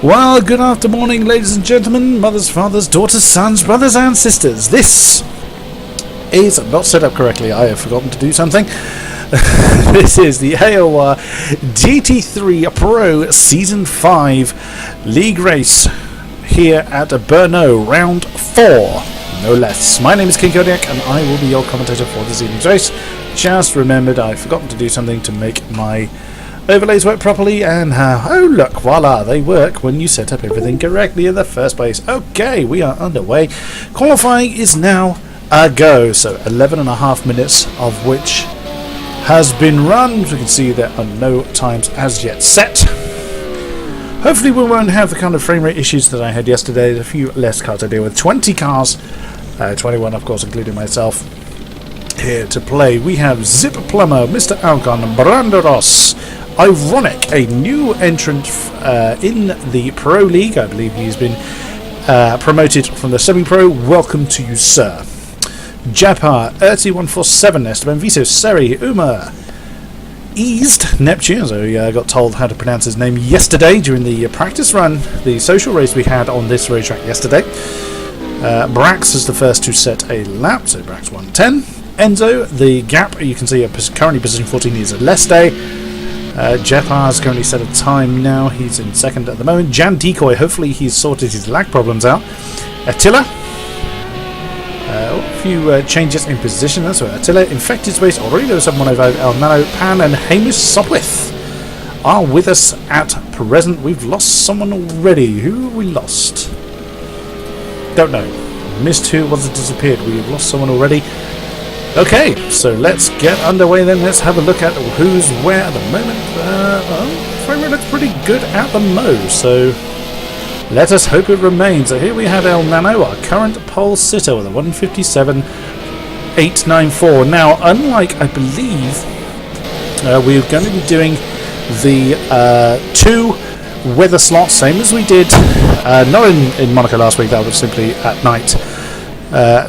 Well, good afternoon, ladies and gentlemen, mothers, fathers, daughters, sons, brothers and sisters. This is not set up correctly. I have forgotten to do something. This is the AOR GT3 Pro Season 5 League Race here at Brno, Round 4, no less. My name is King-Kodiak and I will be your commentator for this evening's race. Just remembered I've forgotten to do something to make my overlays work properly, and oh look, voila, they work when you set up everything correctly in the first place. Okay, we are underway. Qualifying is now a go, so 11.5 minutes of which has been run. We can see there are no times as yet set. Hopefully we won't have the kind of frame rate issues that I had yesterday. There's a few less cars to deal with. 20 cars, 21 of course including myself, here to play. We have Zip Plumber, Mr. Alcon, Brandoros, Ironic, a new entrant in the Pro League. I believe he's been promoted from the semi-pro. Welcome to you, sir. Japar, Erti147, Esteban Viso, Seri, Uma, Eased, Neptune, so we got told how to pronounce his name yesterday during the practice run, the social race we had on this racetrack yesterday. Brax is the first to set a lap, so Brax 110. Enzo, the gap, you can see currently position 14 is Leste. Jepar's currently set a time now. He's in second at the moment. Jan Decoy, hopefully he's sorted his lag problems out. Attila, a few changes in position. That's right. Attila, Infected Space, Aurelio 715, El Nano, Pan, and Hamish Sopwith are with us at present. We've lost someone already. Who have we lost? Don't know. Missed who was it disappeared. We've lost someone already. Okay, so let's get underway then. Let's have a look at who's where at the moment. Frame rate looks pretty good at the most, so let us hope it remains. So here we have El Nano, our current pole sitter, with a 157.894. Now, unlike, I believe, we're going to be doing the 2 weather slots, same as we did, not in Monaco last week, that was simply at night.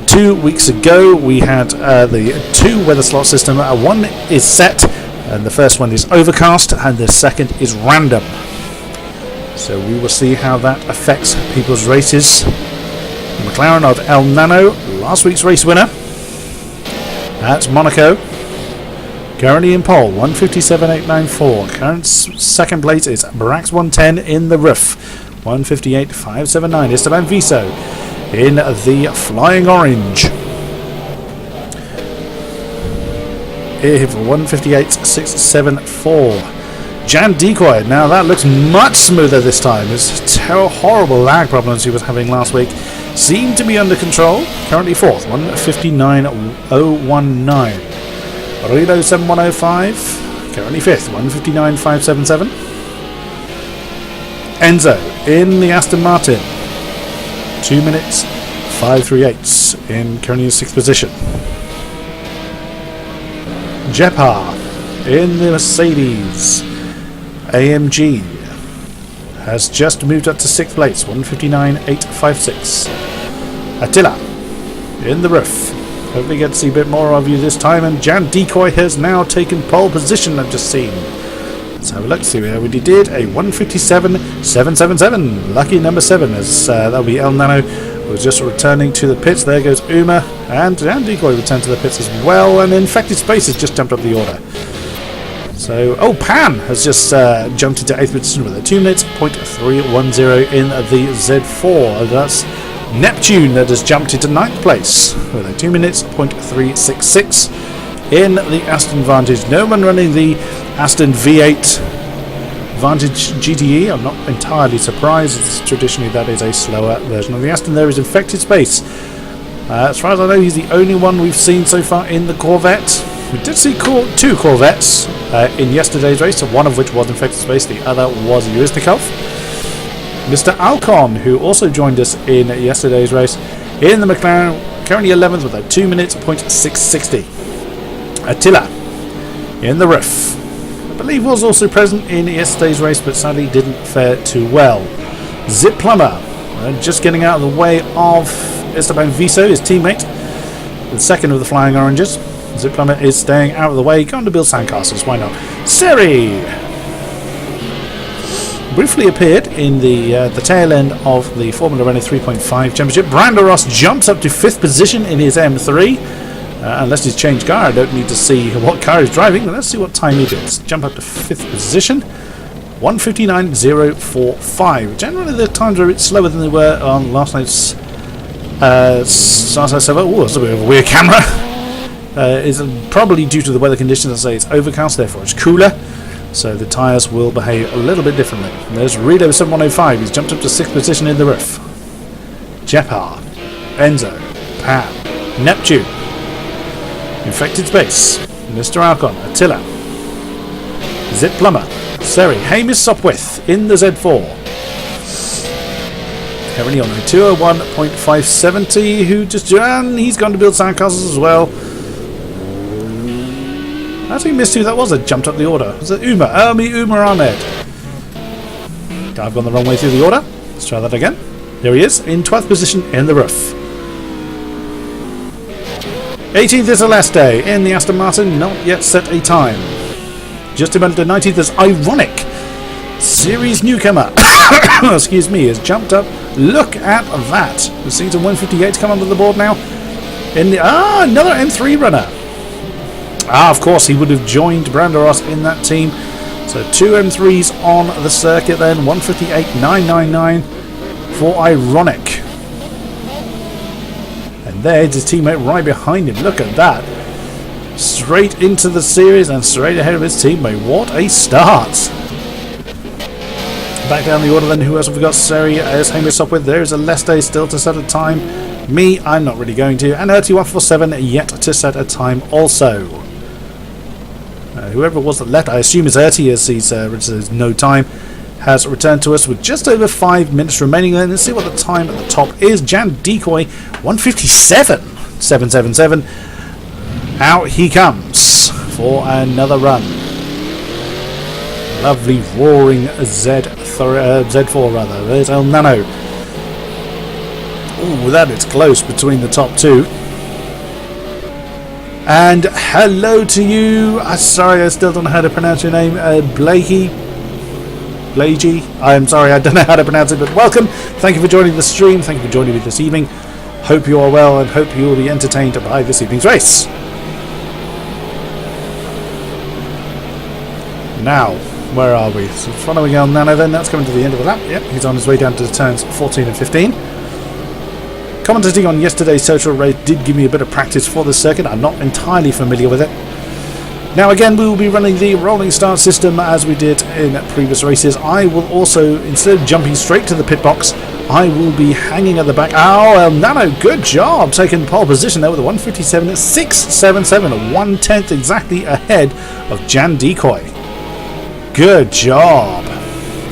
2 weeks ago we had the 2 weather slot system. One is set and the first one is overcast and the second is random, so we will see how that affects people's races. The McLaren of El Nano, last week's race winner at Monaco, currently in pole, 157.894. Current second place is Brax 110 in the roof, 158.579. Esteban Viso in the Flying Orange, here for 158.674. Jan Decoy, now that looks much smoother this time. His horrible lag problems he was having last week seem to be under control. Currently 4th, 159.019. Rilo 7105, currently 5th, 159.577. Enzo in the Aston Martin, 2 minutes 538 in currently in 6th position. Jepar in the Mercedes AMG has just moved up to 6th place, 159.856. Attila in the roof, hopefully get to see a bit more of you this time. And Jan Decoy has now taken pole position, I've just seen. Let's have a look, see how we did. A 157.777, lucky number 7, as that'll be El Nano, was just returning to the pits. There goes Uma, and Jan Decoy returned to the pits as well, and Infected Space has just jumped up the order. So, Pan has just jumped into 8th position with a 2 minutes .310 in the Z4. That's Neptune that has jumped into 9th place with a 2 minutes .366 in the Aston Vantage. No one running the Aston V8 Vantage GTE. I'm not entirely surprised, as traditionally that is a slower version of the Aston. There is Infected Space. As far as I know, he's the only one we've seen so far in the Corvette. We did see 2 Corvettes in yesterday's race, one of which was Infected Space, the other was Yurisnikov. Mr. Alcon, who also joined us in yesterday's race in the McLaren, currently 11th with a 2 minutes .660. Attila in the roof, I believe was also present in yesterday's race, but sadly didn't fare too well. Zip Plumber, just getting out of the way of Esteban Viso, his teammate, the second of the Flying Oranges. Zip Plumber is staying out of the way, going to build sandcastles, why not? Seri briefly appeared in the tail end of the Formula Renault 3.5 Championship. Brando Ross jumps up to 5th position in his M3. Unless he's changed car, I don't need to see what car he's driving. Let's see what time he did. Jump up to 5th position. 1:59.045. Generally the times are a bit slower than they were on last night's Start server. Oh, that's a bit of a weird camera. Is probably due to the weather conditions. I say it's overcast, therefore it's cooler, so the tyres will behave a little bit differently. And there's Redo 7105. He's jumped up to 6th position in the roof. Jepar, Enzo, Pam, Neptune, Infected Space, Mr. Alcon, Attila, Zip Plumber, Seri, Hamish Sopwith in the Z4. Currently on a 201.570, who just he's gone to build sandcastles as well. I think missed who that was that jumped up the order. Was it Uma? Uma Ahmed. I've gone the wrong way through the order. Let's try that again. There he is, in 12th position in the roof. 18th is Aleste in the Aston Martin, not yet set a time. Just about to 19th is Ironic. Series newcomer, excuse me, has jumped up. Look at that. We're seeing some 158 come onto the board now. In the another M3 runner. Of course, he would have joined Brando Ross in that team. So 2 M3s on the circuit then. 158.999 for Ironic. And there's his teammate right behind him. Look at that. Straight into the series and straight ahead of his teammate. What a start. Back down the order then. Who else have we got? Seri as Hamish Sopwith. There's a Leste still to set a time. Me, I'm not really going to. And RT147 yet to set a time also. Whoever it was that left, I assume is Erti, as he's registered no time, has returned to us with just over 5 minutes remaining. Then let's see what the time at the top is. Jan Decoy 1:57.777. Out he comes for another run. Lovely roaring Z4 rather. There's El Nano. Ooh, that is close between the top two. And hello to you. Sorry, I still don't know how to pronounce your name. Blakey. I'm sorry, I don't know how to pronounce it, but welcome. Thank you for joining the stream. Thank you for joining me this evening. Hope you are well and hope you will be entertained by this evening's race. Now, where are we? So following El Nano then, that's coming to the end of the lap. Yep, he's on his way down to the turns 14 and 15. Commentating on yesterday's social race did give me a bit of practice for this circuit. I'm not entirely familiar with it. Now again, we will be running the rolling start system as we did in previous races. I will also, instead of jumping straight to the pit box, I will be hanging at the back. Oh, El Nano, good job taking pole position there with a 1:57.677, a 1/10 exactly ahead of Jan Decoy. Good job.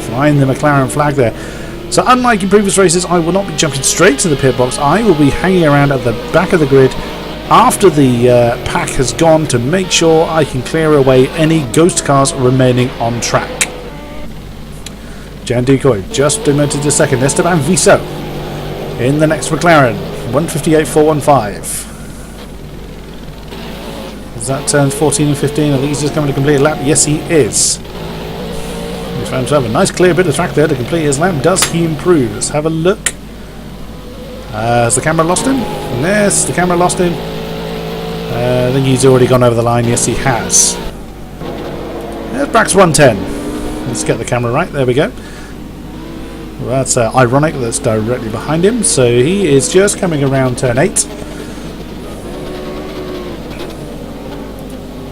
Flying the McLaren flag there. So unlike in previous races, I will not be jumping straight to the pit box. I will be hanging around at the back of the grid after the pack has gone to make sure I can clear away any ghost cars remaining on track. Jan Decoy just demoted to second. Esteban Viso in the next McLaren. 1:58.415. Is that turns 14 and 15? I think he's just coming to complete a lap. Yes, he is. He's found himself a nice clear bit of track there to complete his lap. Does he improve? Let's have a look. Has the camera lost him? Yes, the camera lost him. I think he's already gone over the line. Yes, he has. There's Brax 110. Let's get the camera right. There we go. Well, that's Ironic. That's directly behind him. So he is just coming around turn 8.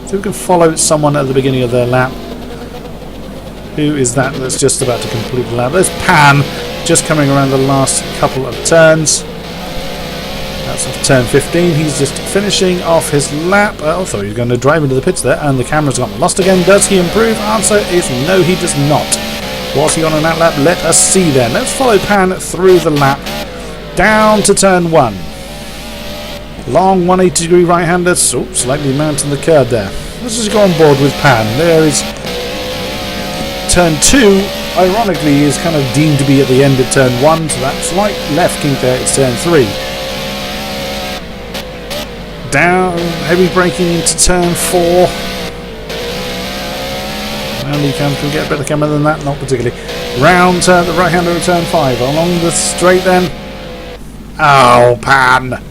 So we can follow someone at the beginning of their lap. Who is that that's just about to complete the lap? There's Pam, just coming around the last couple of turns. That's off turn 15. He's just finishing off his lap. I thought he was going to drive into the pits there, and the camera's got lost again. Does he improve? Answer is no, he does not. Was he on an out lap? Let us see then. Let's follow Pan through the lap, down to turn 1. Long 180-degree right-hander, slightly mounting the curb there. Let's just go on board with Pan. There is turn 2, ironically, is kind of deemed to be at the end of turn 1, so that slight left kink there is turn 3. Down, heavy braking into turn 4. And he can get a better camera than that, not particularly. Round turn, the right-hander of turn 5. Along the straight then. Oh, pan.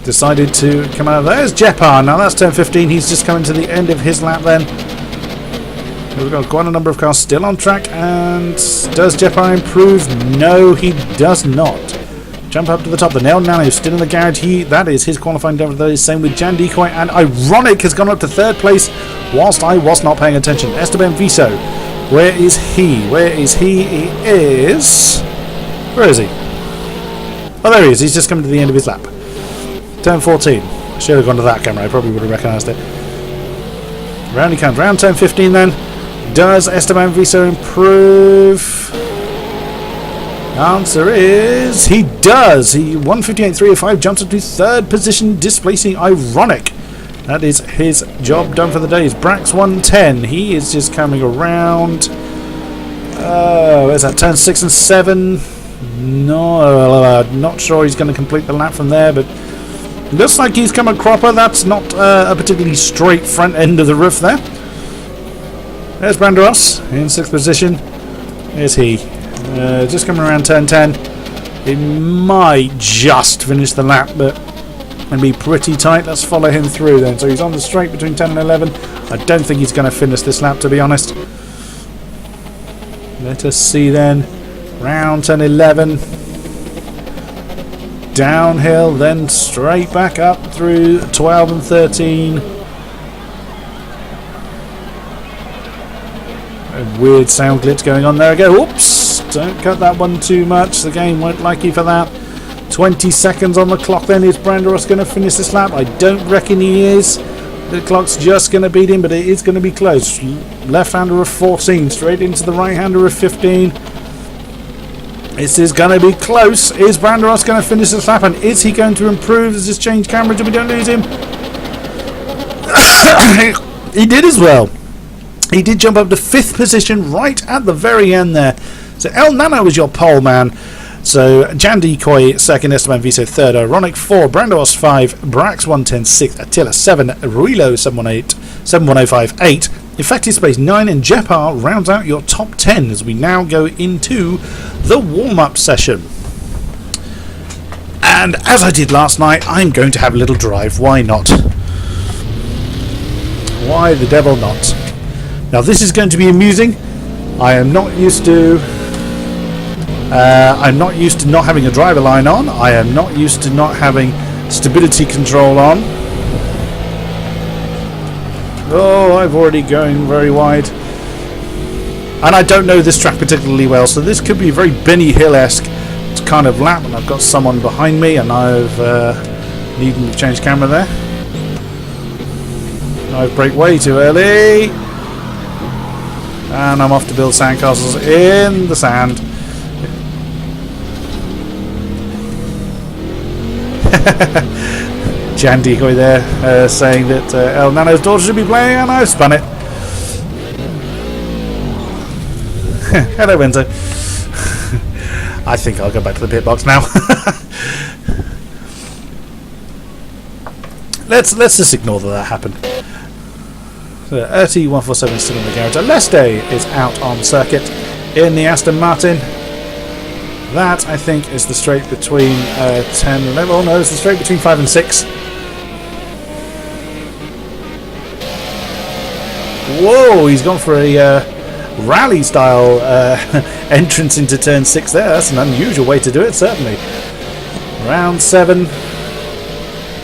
Decided to come out. There's Jepar. Now that's turn 15. He's just coming to the end of his lap then. We've got quite a number of cars still on track. And does Jepar improve? No, he does not. Jump up to the top. The El Nano still in the garage. That is his qualifying done for those. Same with Jan Decoy. And Ironic has gone up to 3rd place whilst I was not paying attention. Esteban Viso. Where is he? Where is he? He is... Where is he? Oh, there he is. He's just coming to the end of his lap. Turn 14. I should have gone to that camera. I probably would have recognised it. Round he comes. Round turn 15 then. Does Esteban Viso improve? The answer is... He does. He 158.305 jumps up to 3rd position, displacing Ironic. That is his job done for the day. It's Brax 110. He is just coming around. Where's that? Turn 6 and 7. No, not sure he's going to complete the lap from there, but looks like he's come a cropper. That's not a particularly straight front end of the roof there. There's Branderos in 6th position. Here's he. Just coming around turn 10. He might just finish the lap, but and be pretty tight. Let's follow him through then. So he's on the straight between 10 and 11. I don't think he's going to finish this lap, to be honest. Let us see then. Round 10, 11. Downhill, then straight back up through 12 and 13. A weird sound glitch going on there. Go. Oops! Don't cut that one too much. The game won't like you for that. 20 seconds on the clock then. Is Branderos going to finish this lap? I don't reckon he is. The clock's just going to beat him, but it is going to be close. Left-hander of 14, straight into the right-hander of 15. This is going to be close. Is Branderos going to finish this lap? And is he going to improve? Does this change camera so we don't lose him? He did as well. He did jump up to 5th position right at the very end there. So El Nano was your pole man. So Jan Decoy 2nd, Esteban Viso 3rd, Ironic 4, Branderos 5, Brax 110 6, Attila 7, Ruilo 7105 8, Effective Space 9, and Jepar rounds out your top 10 as we now go into the warm-up session. And as I did last night, I'm going to have a little drive. Why not? Why the devil not? Now this is going to be amusing. I am not used to... I'm not used to not having a driver line on. I am not used to not having stability control on. Oh, I'm already going very wide. And I don't know this track particularly well, so this could be very Benny Hill-esque kind of lap. And I've got someone behind me, and I've needing to change camera there. I've braked way too early. And I'm off to build sandcastles in the sand. Jan Decoy there saying that El Nano's daughter should be playing, and I've spun it. Hello, Enzo. I think I'll go back to the pit box now. Let's just ignore that happened. So, RT147 is still in the garage. Leste is out on circuit in the Aston Martin. That, I think, is the straight between 10 and 11. Oh no, it's the straight between 5 and 6. Whoa, he's gone for a rally-style entrance into turn 6 there. That's an unusual way to do it, certainly. Round 7.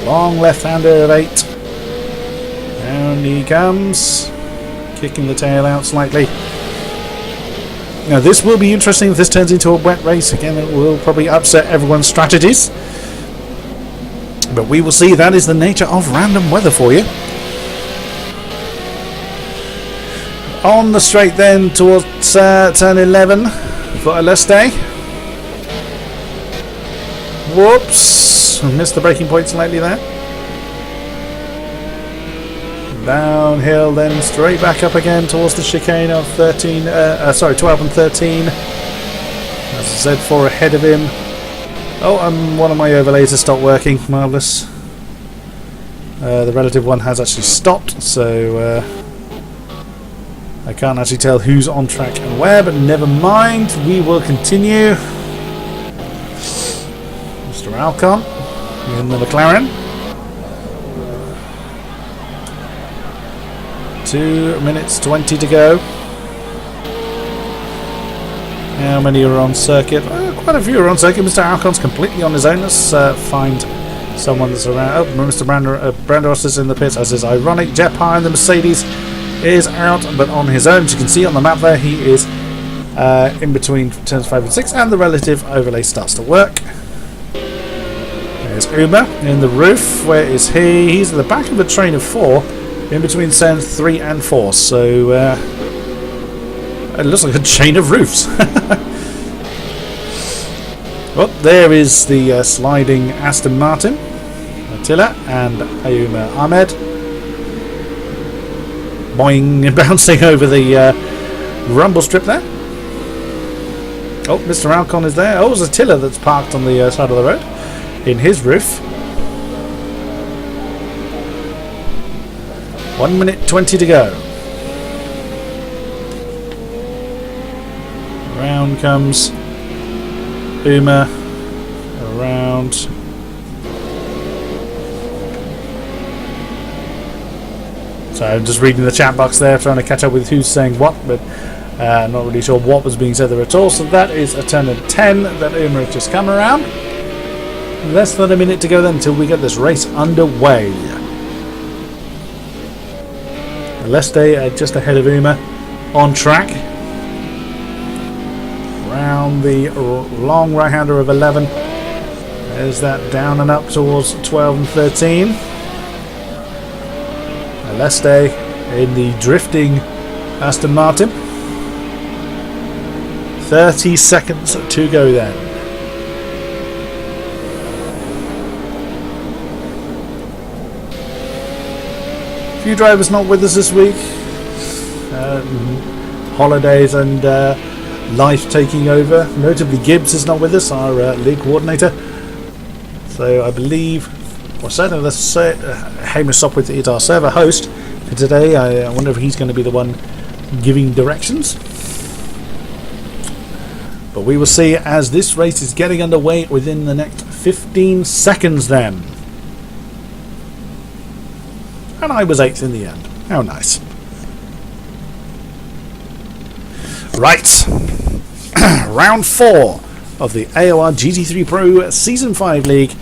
Long left-hander of 8. Down he comes. Kicking the tail out slightly. Now this will be interesting if this turns into a wet race. Again, it will probably upset everyone's strategies. But we will see. That is the nature of random weather for you. On the straight then towards turn 11 for Aleste. Whoops. Missed the braking point slightly there. Downhill, then straight back up again towards the chicane of 12 and 13. That's Z4 ahead of him. Oh, and one of my overlays has stopped working. Marvellous. The relative one has actually stopped, so I can't actually tell who's on track and where, but never mind. We will continue. Mr. Alcon in the McLaren. 2 minutes 20 to go. How many are on circuit? Quite a few are on circuit. Mr. Alcon's completely on his own. Let's find someone that's around. Oh, Mr. Brandos is in the pits, as is ironic. Jeff High in the Mercedes is out, but on his own. As you can see on the map there, he is in between turns 5 and 6, and the relative overlay starts to work. There's Uma in the roof. Where is he? He's at the back of a train of 4, in between turns 3 and 4. So it looks like a chain of roofs. Well, there is the sliding Aston Martin, Attila and Ayuma Ahmed. Boing, bouncing over the rumble strip there. Oh, Mr. Alcon is there. Oh, it's Attila that's parked on the side of the road in his roof. 1 minute 20 to go. Around comes Uma. Around. So I'm just reading the chat box there, trying to catch up with who's saying what, but not really sure what was being said there at all. So that is a turn of 10 that Uma has just come around. Less than a minute to go then until we get this race underway. Leste just ahead of Uma on track. Round the long right-hander of 11. There's that down and up towards 12 and 13. Leste in the drifting Aston Martin. 30 seconds to go then. A few drivers not with us this week. Holidays and life taking over. Notably Gibbs is not with us, our league coordinator. So I believe, or certainly let's say Hamish Sopwith is our server host for today. I wonder if he's going to be the one giving directions. But we will see as this race is getting underway within the next 15 seconds then. And I was 8th in the end. How nice. Right. Round 4 of the AOR GT3 Pro Season 5 League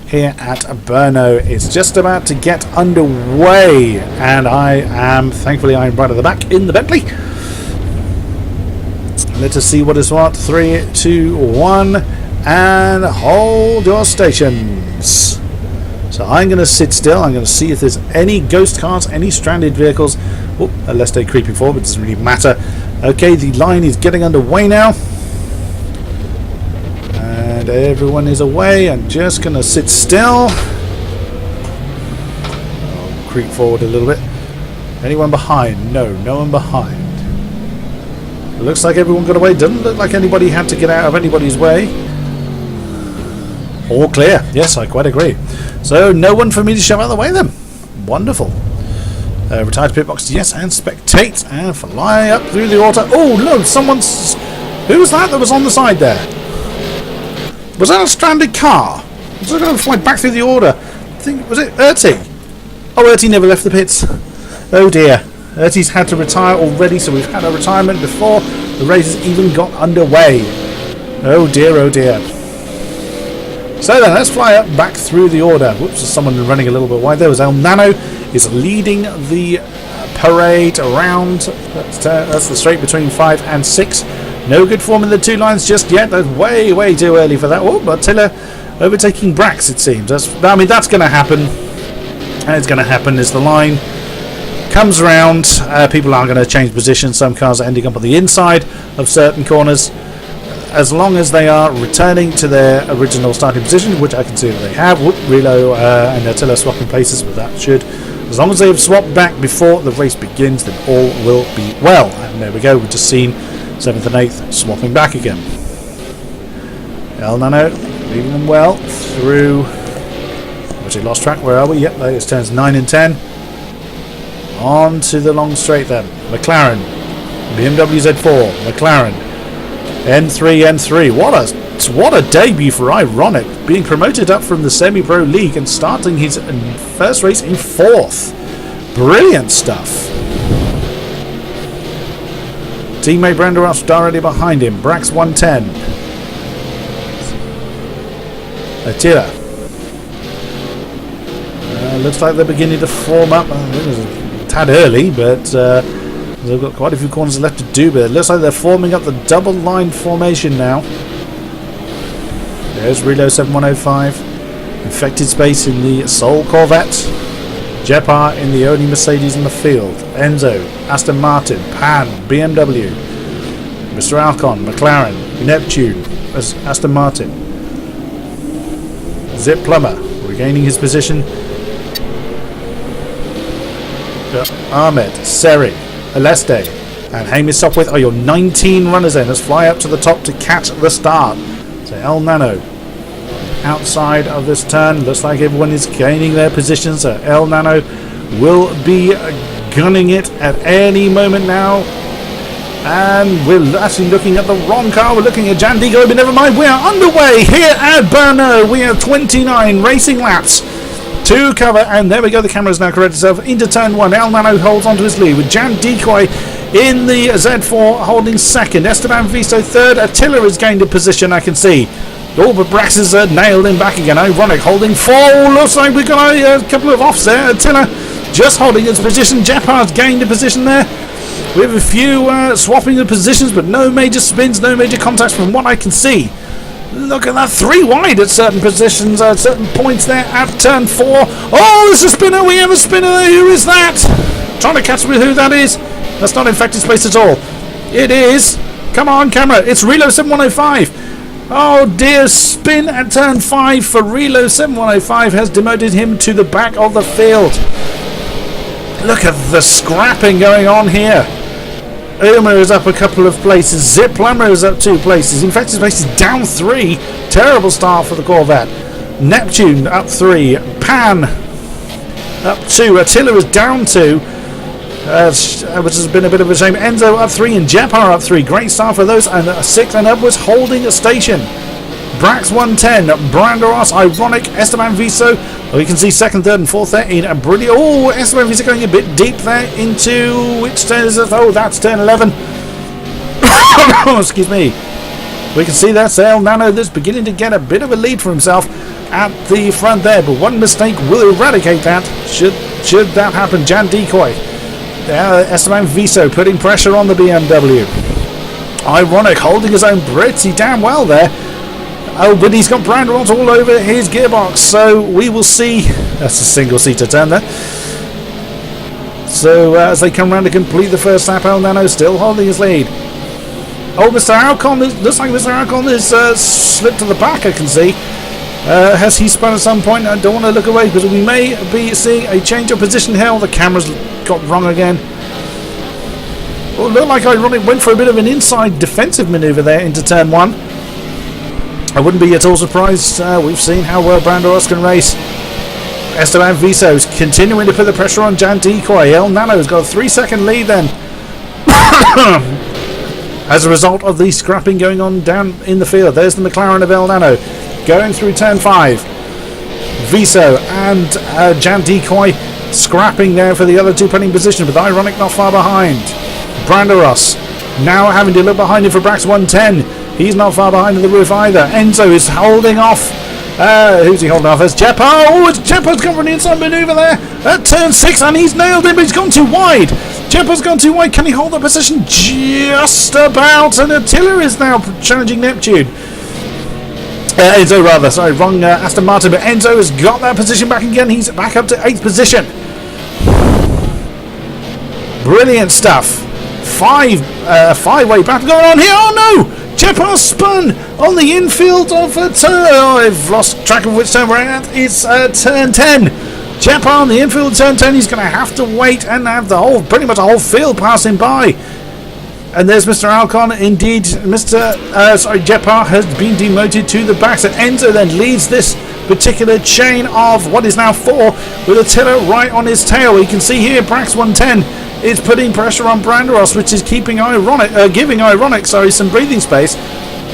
here at Brno. It's just about to get underway, and thankfully I'm right at the back in the Bentley. Let us see what is what. 3, 2, 1, and hold your stations. So I'm going to sit still. I'm going to see if there's any ghost cars, any stranded vehicles. Oh, unless they're creeping forward, it doesn't really matter. Okay, the line is getting underway now. And everyone is away. I'm just going to sit still. I'll creep forward a little bit. Anyone behind? No, no one behind. It looks like everyone got away. Doesn't look like anybody had to get out of anybody's way. All clear. Yes, I quite agree. So no one for me to shove out of the way then. Wonderful. Retire to pit box, yes, and spectate and fly up through the auto. Oh look, someone's. Who was that was on the side there? Was that a stranded car? Was it going to fly back through the order? I think, was it Ertie? Oh, Ertie never left the pits. Oh dear. Ertie's had to retire already, so we've had a retirement before the race has even got underway. Oh dear, oh dear. So then, let's fly up back through the order. Whoops, there's someone running a little bit wide. There was El Nano is leading the parade around. That's the straight between 5 and 6. No good form in the 2 lines just yet. That's way, way too early for that. Oh, Attila overtaking Brax, it seems. That's going to happen. And it's going to happen as the line comes around. People are going to change position. Some cars are ending up on the inside of certain corners. As long as they are returning to their original starting position, which I can see that they have. Relo and Attila swapping places, but that should. As long as they have swapped back before the race begins, then all will be well. And there we go. We've just seen 7th and 8th swapping back again. El Nano leading them well through. Actually lost track. Where are we? Yep, that is turns 9 and 10. On to the long straight then. McLaren BMW Z4, McLaren, N3. What a debut for Ironic, being promoted up from the semi-pro league and starting his first race in 4th. Brilliant stuff. Teammate Brando Ross directly behind him. Brax 110. Attila. Looks like they're beginning to form up. It was a tad early, but they've got quite a few corners left to do. But it looks like they're forming up the double line formation now. There's Reload 7105. Infected Space in the Soul Corvette. Jepar in the only Mercedes in the field. Enzo, Aston Martin, Pan, BMW. Mr. Alcon, McLaren, Neptune, Aston Martin. Zip Plummer regaining his position. Ahmed, Seri, Aleste, and Hamish Sopwith are your 19 runners in. Let's fly up to the top to catch the start. So El Nano outside of this turn. Looks like everyone is gaining their positions. So El Nano will be gunning it at any moment now. And we're actually looking at the wrong car. We're looking at Jan Digo, but never mind. We are underway here at Brno. We have 29 racing laps to cover, and there we go. The camera's now corrected itself into turn 1. El Nano holds onto his lead with Jan Decoy in the Z4 holding second. Esteban Viso third. Attila has gained a position, I can see. Oh, but Brax has nailed him back again. Ironic holding 4. Looks like we've got a couple of offs there. Attila just holding his position. Jepar's gained a position there. We have a few swapping of positions, but no major spins, no major contacts from what I can see. Look at that, 3 wide at certain positions, at certain points there at turn 4. Oh, there's a spinner. We have a spinner there. Who is that? Trying to catch with who that is. That's not Infected Space at all. It is. Come on, camera. It's Relo 7105. Oh dear, spin at turn 5 for Relo 7105 has demoted him to the back of the field. Look at the scrapping going on here. Uma is up a couple of places. Zip Plummer is up 2 places. Infected Space is down 3. Terrible start for the Corvette. Neptune up 3. Pan up 2. Attila is down 2. Which has been a bit of a shame. Enzo up 3 and Jepar up 3. Great start for those. And 6 and upwards holding a station. Brax 110, Brando Ross, Ironic, Esteban Viso. Oh, you can see 2nd, 3rd, and 4th there in a brilliant. Oh, Esteban Viso going a bit deep there into which turn is it? Oh, that's turn 11. Excuse me. We can see that El Nano that's beginning to get a bit of a lead for himself at the front there, but one mistake will eradicate that. Should that happen? Jan Decoy. Esteban Viso putting pressure on the BMW. Ironic holding his own pretty damn well there. Oh, but he's got brand rods all over his gearbox, so we will see. That's a single-seater turn there. So as they come around to complete the first lap, El Nano still holding his lead. Oh, Mr. Alcon, looks like Mr. Alcon is slipped to the back, I can see. Has he spun at some point? I don't want to look away because we may be seeing a change of position here. The camera's got wrong again. Well, it looked like Ironic went for a bit of an inside defensive maneuver there into turn 1. I wouldn't be at all surprised. We've seen how well Brando Ross can race. Esteban Viso's continuing to put the pressure on Jan Decoy. El Nano's got a 3-second lead then. As a result of the scrapping going on down in the field. There's the McLaren of El Nano going through turn 5. Viso and Jan Decoy scrapping there for the other 2 putting position, with Ironic not far behind. Brando Ross now having to look behind him for Brax 110. He's not far behind in the roof either. Enzo is holding off. Who's he holding off? It's Jepar. Oh, it's Jepar's gone for an inside manoeuvre there at turn 6, and he's nailed him, but he's gone too wide. Jepar's gone too wide. Can he hold the position? Just about. And Attila is now challenging Neptune. Enzo rather. Sorry, wrong Aston Martin, but Enzo has got that position back again. He's back up to 8th position. Brilliant stuff. Five-way battle going on here. Oh no! Jepar spun on the infield of a turn. Oh, I've lost track of which turn we're at. It's turn 10. Jepar on the infield turn 10. He's going to have to wait and have pretty much the whole field pass him by. And there's Mr. Alcon. Indeed, Jepar has been demoted to the back. So Enzo then leads this particular chain of what is now 4, with Attila right on his tail. You can see here Brax 110 is putting pressure on Branderos, which is giving Ironic some breathing space,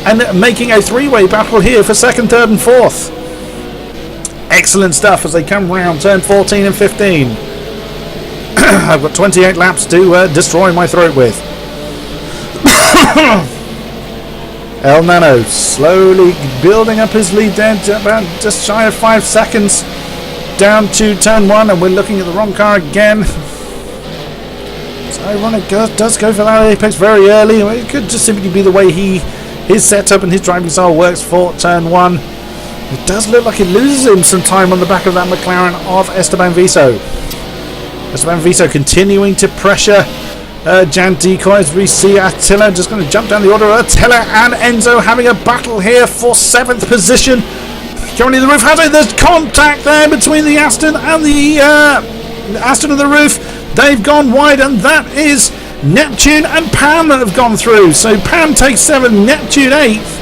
and making a three-way battle here for second, third and fourth. Excellent stuff as they come round turn 14 and 15. I've got 28 laps to destroy my throat with. El Nano slowly building up his lead there, about just shy of 5 seconds down to turn 1, and we're looking at the wrong car again. So Ironic does go for that apex very early. It could just simply be the way his setup and his driving style works for turn 1. It does look like it loses him some time on the back of that McLaren of Esteban Viso. Esteban Viso continuing to pressure Jan Decoy, as we see Attila just going to jump down the order. Attila and Enzo having a battle here for 7th position. Currently the roof has it. There's contact there between the Aston and the Aston and the roof. They've gone wide, and that is Neptune and Pan that have gone through. So Pan takes 7, Neptune 8th.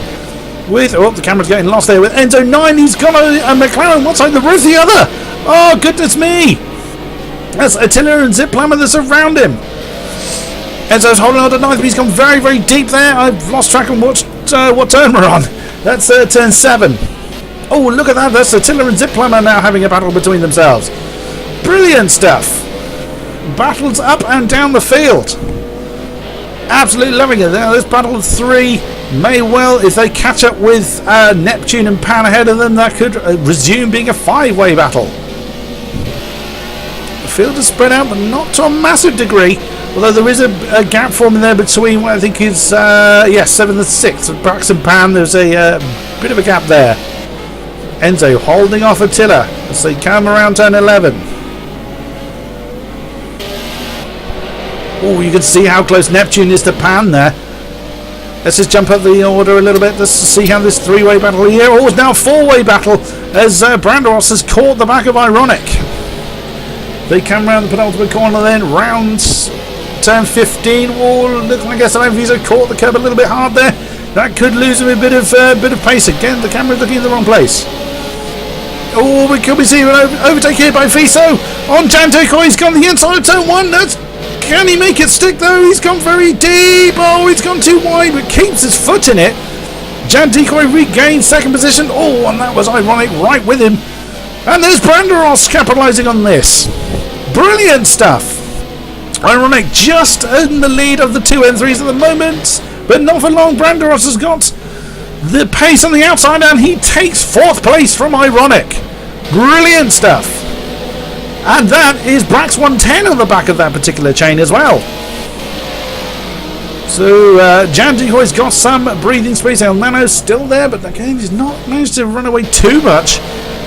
With the camera's getting lost there. With Enzo 9, he's got a McLaren one side, the roof the other. Oh goodness me! That's Attila and Ziplammer that's around him. Enzo's holding on to 9th, but he's gone very, very deep there. I've lost track on what turn we're on. That's turn 7. Oh, look at that. That's Attila and Ziplammer now having a battle between themselves. Brilliant stuff. Battles up and down the field. Absolutely loving it. Now, this battle of 3 may well, if they catch up with Neptune and Pan ahead of them, that could resume being a 5-way battle. The field is spread out, but not to a massive degree. Although there is a gap forming there between what I think is 7th and 6th. Brax and Pan, there's a bit of a gap there. Enzo holding off Attila as they come around turn 11. Oh, you can see how close Neptune is to Pan there. Let's just jump up the order a little bit. Let's see how this 3-way battle here. Oh, it's now a 4-way battle as Branderos has caught the back of Ironic. They come round the penultimate corner then, round turn 15. Oh, looks like Esteban Viso caught the curb a little bit hard there. That could lose him a bit of pace. Again, the camera's looking in the wrong place. Oh, we could be seeing an overtake here by Viso on Jan Decoy. He's gone the inside of turn 1. Can he make it stick though? He's gone very deep. Oh, he's gone too wide, but keeps his foot in it. Jan Decoy regains 2nd position. Oh, and that was Ironic right with him. And there's Branderos capitalising on this. Brilliant stuff. Ironic just in the lead of the 2 N3s at the moment, but not for long. Branderos has got the pace on the outside, and he takes 4th place from Ironic. Brilliant stuff. And that is Brax 110 on the back of that particular chain as well. So Jan Decoy's got some breathing space. El Nano's still there, but again he's not managed to run away too much.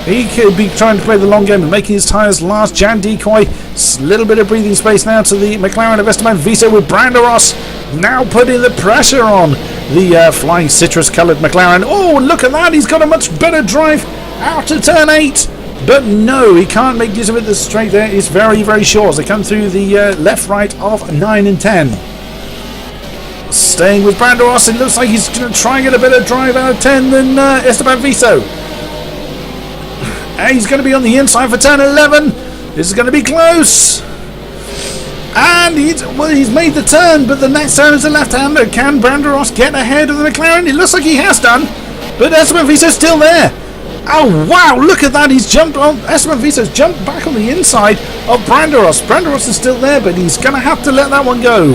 He could be trying to play the long game and making his tyres last. Jan Decoy, a little bit of breathing space now to the McLaren of Esteban Viso, with Branderos now putting the pressure on the flying citrus coloured McLaren. Oh, look at that. He's got a much better drive out to turn 8. But no, he can't make use of it. The straight there is very, very short as they come through the left-right of 9 and 10. Staying with Branderos, it looks like he's going to try and get a better drive out of 10 than Esteban Viso. And he's going to be on the inside for turn 11. This is going to be close. And he's made the turn, but the next turn is a left-hander. Can Branderos get ahead of the McLaren? It looks like he has done, but Esteban Viso's still there. Oh wow, look at that. He's jumped on. Esteban Viso's jumped back on the inside of Branderos. Branderos is still there, but he's going to have to let that one go.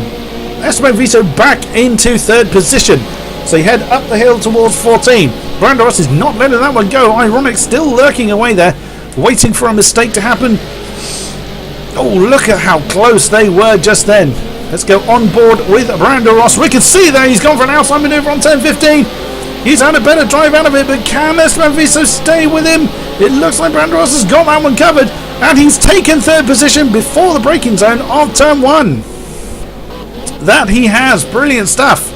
Esteban Viso back into 3rd position. So they head up the hill towards 14. Branderos is not letting that one go. Ironic still lurking away there, waiting for a mistake to happen. Oh, look at how close they were just then. Let's go on board with Branderos. We can see there he's gone for an outside manoeuvre on turn 15. He's had a better drive out of it, but can Esteban Viso stay with him? It looks like Branderos has got that one covered, and he's taken 3rd position before the braking zone of turn 1. That he has. Brilliant stuff.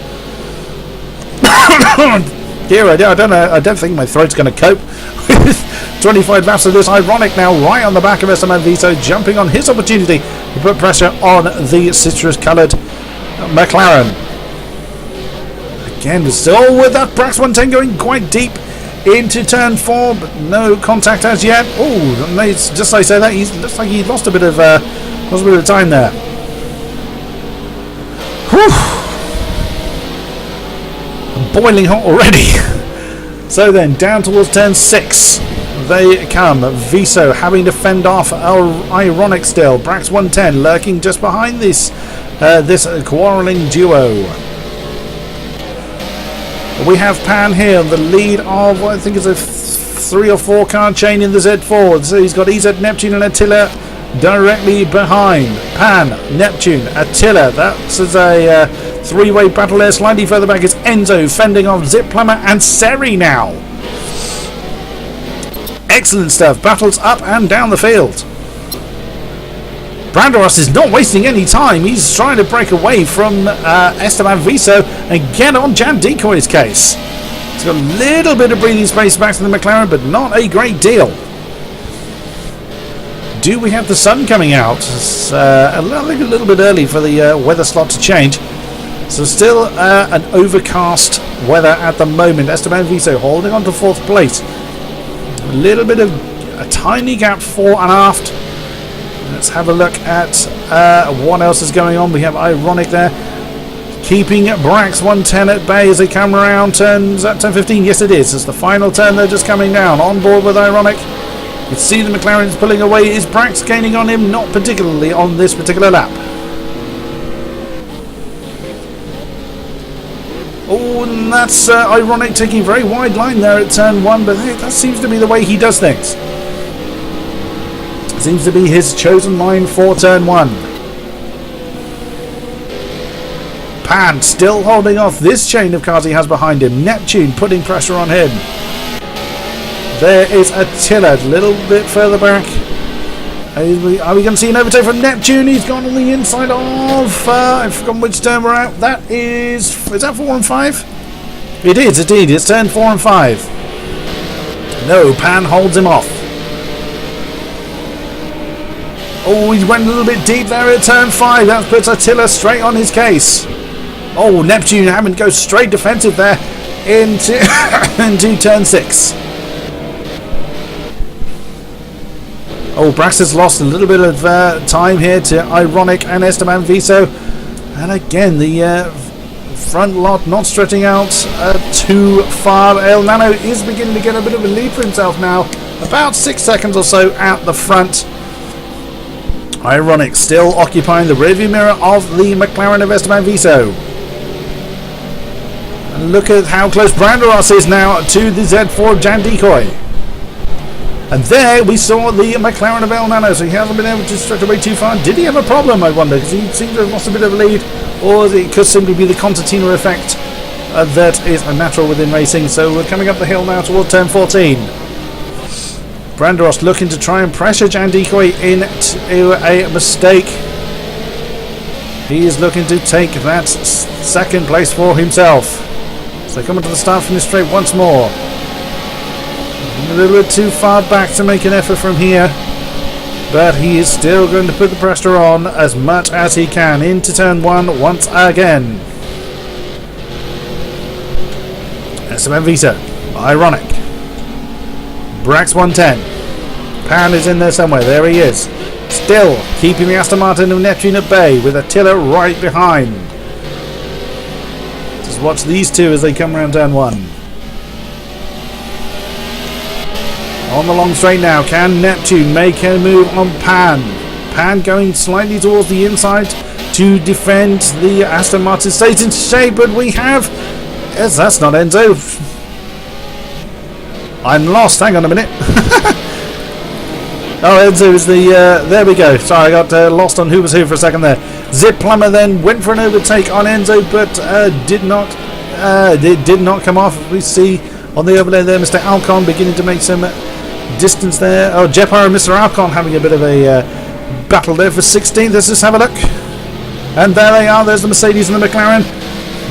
Dear, I don't think my throat's going to cope with 25 laps of this. Ironic now right on the back of Esteban Viso, jumping on his opportunity to put pressure on the citrus-coloured McLaren. Again, still with that Brax 110 going quite deep into turn 4, but no contact as yet. Oh, just like I say that, he looks like he lost a bit of time there. Whew. Boiling hot already. So then, down towards turn 6 they come. Viso having to fend off Ironic still. Brax 110 lurking just behind this quarrelling duo. We have Pan here on the lead of what I think is a 3 or 4 car chain in the Z4. So he's got EZ, Neptune and Attila directly behind. Pan, Neptune, Attila. That's a 3-way battle there. Slightly further back is Enzo fending off Zip Plumber and Seri now. Excellent stuff. Battles up and down the field. Brandoros is not wasting any time. He's trying to break away from Esteban Viso and get on Jan Decoy's case. He's got a little bit of breathing space back to the McLaren, but not a great deal. Do we have the sun coming out? It's a little bit early for the weather slot to change. So still an overcast weather at the moment. Esteban Viso holding on to 4th place. A little bit of a tiny gap fore and aft. Let's have a look at what else is going on. We have Ironic there, keeping Brax 110 at bay as they come around turns at turn 15. Yes, it is. It's the final turn. They're just coming down. On board with Ironic. You can see the McLaren's pulling away. Is Brax gaining on him? Not particularly on this particular lap. Oh, and that's Ironic taking a very wide line there at turn 1, but hey, that seems to be the way he does things. Seems to be his chosen line for turn 1. Pan still holding off this chain of cars he has behind him. Neptune putting pressure on him. There is Attila a little bit further back. Are we going to see an overtake from Neptune? He's gone on the inside of... I've forgotten which turn we're at. That is that 4 and 5? It is indeed. It's turn 4 and 5. No, Pan holds him off. Oh, he went a little bit deep there at turn 5. That puts Attila straight on his case. Oh, Neptune having to go straight defensive there into, into turn 6. Oh, Brax has lost a little bit of time here to Ironic and Esteban Viso. And again, the front lot not stretching out too far. El Nano is beginning to get a bit of a lead for himself now. About 6 seconds or so at the front. Ironic still occupying the rearview mirror of the McLaren of Esteban Viso. And look at how close Brandoros is now to the Z4 Jan Decoy. And there we saw the McLaren of El Nano, so he hasn't been able to stretch away too far. Did he have a problem, I wonder? Because he seemed to have lost a bit of a lead. Or it could simply be the concertina effect that is natural within racing. So we're coming up the hill now towards turn 14. Brandoros looking to try and pressure Jan Decoy into a mistake. He is looking to take that second place for himself. So coming to the start from the straight once more. A little bit too far back to make an effort from here, but he is still going to put the pressure on as much as he can into turn 1 once again. Esteban Viso, Ironic, Brax 110, Pan is in there somewhere, there he is, still keeping the Aston Martin of Neptune at bay with Attila right behind. Just watch these two as they come around turn 1. On the long straight now, can Neptune make a move on Pan? Pan going slightly towards the inside to defend the Aston Martin. Stays in shape, but we have... Yes, that's not Enzo. I'm lost, hang on a minute. Oh, Enzo is the... there we go. Sorry, I got lost on who was who for a second there. Zip Plumber then went for an overtake on Enzo, but did not come off. We see on the overlay there Mr. Alcon beginning to make some... distance there. Oh, Jepar and Mr. Alcon having a bit of a battle there for 16th. Let's just have a look. And there they are. There's the Mercedes and the McLaren.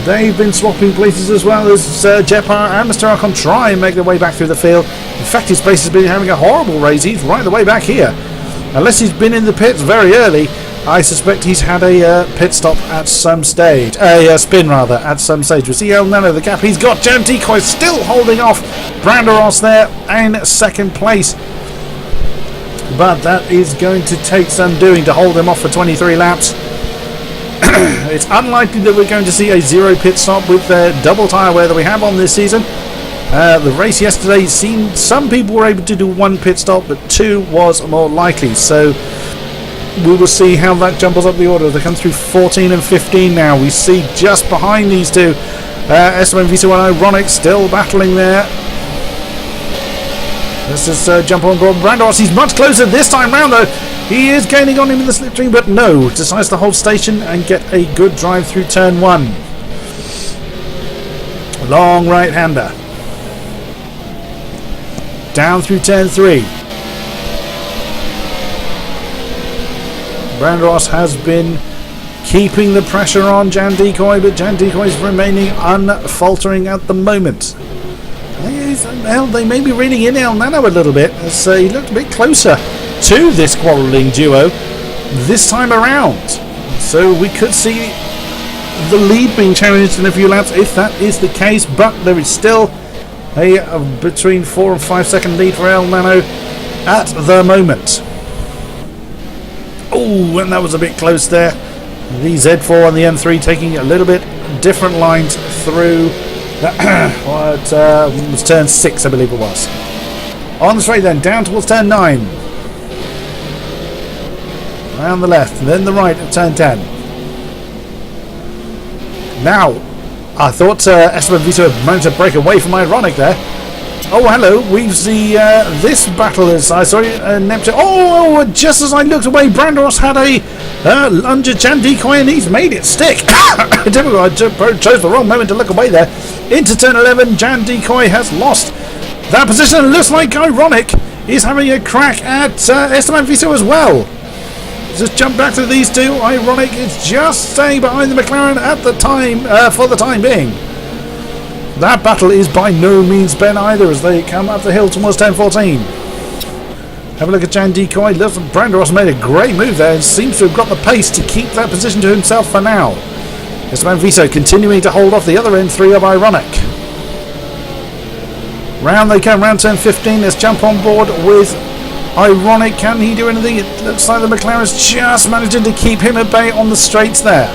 They've been swapping places as well as Jepar and Mr. Alcon try and make their way back through the field. In fact, his place has been having a horrible race. He's right the way back here. Unless he's been in the pits very early, I suspect he's had a pit stop at some stage. A spin, rather, at some stage. We see El Nano, the gap he's got. Jan Decoy still holding off Brandoros there in second place. But that is going to take some doing to hold him off for 23 laps. It's unlikely that we're going to see a 0 pit stop with the double tyre wear that we have on this season. The race yesterday seemed some people were able to do 1 pit stop, but 2 was more likely. So we will see how that jumbles up the order. They come through 14 and 15 now. We see just behind these two, Esteban Viso and Ironic still battling there. Let's just jump on board Brandos. He's much closer this time round though. He is gaining on him in the slipstream, but no, decides to hold station and get a good drive through turn 1. Long right-hander. Down through turn 3. Brandos has been keeping the pressure on Jan Decoy, but Jan Decoy is remaining unfaltering at the moment. Well, they may be reading in El Nano a little bit, as he looked a bit closer to this quarrelling duo this time around. So we could see the lead being challenged in a few laps if that is the case, but there is still a between 4 and 5 second lead for El Nano at the moment. Oh, and that was a bit close there. The Z4 and the M3 taking a little bit different lines through what was turn 6, I believe it was. On the straight then, down towards turn 9. Around the left, and then the right at turn 10. Now, I thought Esteban Viso managed to break away from Ironic there. Oh, hello. We see this battle as I saw Neptune. Oh, just as I looked away, Brandos had a lunge at Jan Decoy and he's made it stick. I chose the wrong moment to look away there. Into turn 11, Jan Decoy has lost that position. It looks like Ironic is having a crack at Esteban Viso as well. Just jump back to these two. Ironic is just staying behind the McLaren at the time, for the time being. That battle is by no means Ben either as they come up the hill towards turn 14. Have a look at Jan Decoy. Brandos made a great move there and seems to have got the pace to keep that position to himself for now. Esteban Viso continuing to hold off the other M3 of Ironic. Round they come, round turn 15. Let's jump on board with Ironic. Can he do anything? It looks like the McLaren's just managing to keep him at bay on the straights there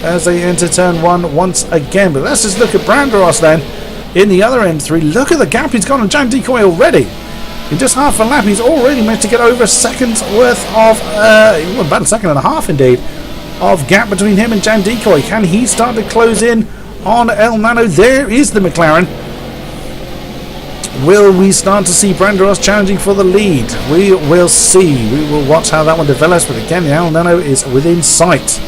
as they enter turn 1 once again. But let's just look at Brandos then in the other M3. Look at the gap he's got on Jan Decoy already. In just half a lap he's already managed to get over a second's worth of about a second and a half indeed of gap between him and Jan Decoy. Can he start to close in on El Nano? There is the McLaren. Will we start to see Brandos challenging for the lead? We will see. We will watch how that one develops, but again the El Nano is within sight.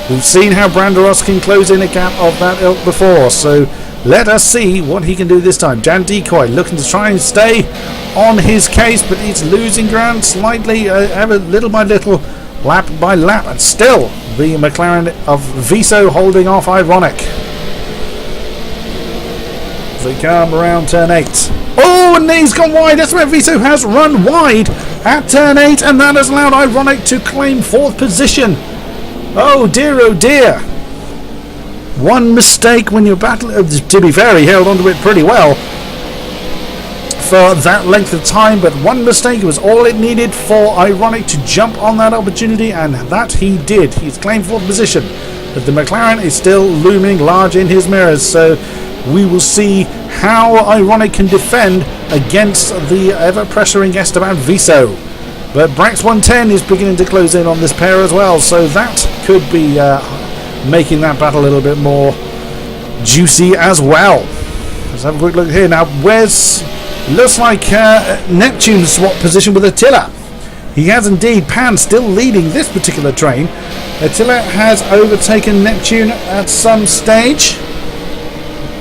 We've seen how Brandos can close in a gap of that ilk before, so let us see what he can do this time. Jan Decoy looking to try and stay on his case, but he's losing ground slightly, little by little, lap by lap, and still the McLaren of Viso holding off Ironic. As they come around turn 8. Oh, and he's gone wide. That's where Viso has run wide at turn 8, and that has allowed Ironic to claim 4th position. Oh dear. One mistake when you're battling. To be fair, he held onto it pretty well for that length of time, but one mistake was all it needed for Ironic to jump on that opportunity, and that he did. He's claimed 4th position, but the McLaren is still looming large in his mirrors, so we will see how Ironic can defend against the ever-pressuring Esteban Viso. But Brax 110 is beginning to close in on this pair as well, so that could be making that battle a little bit more juicy as well. Let's have a quick look here now. Looks like Neptune swapped position with Attila. He has indeed. Pan still leading this particular train. Attila has overtaken Neptune at some stage.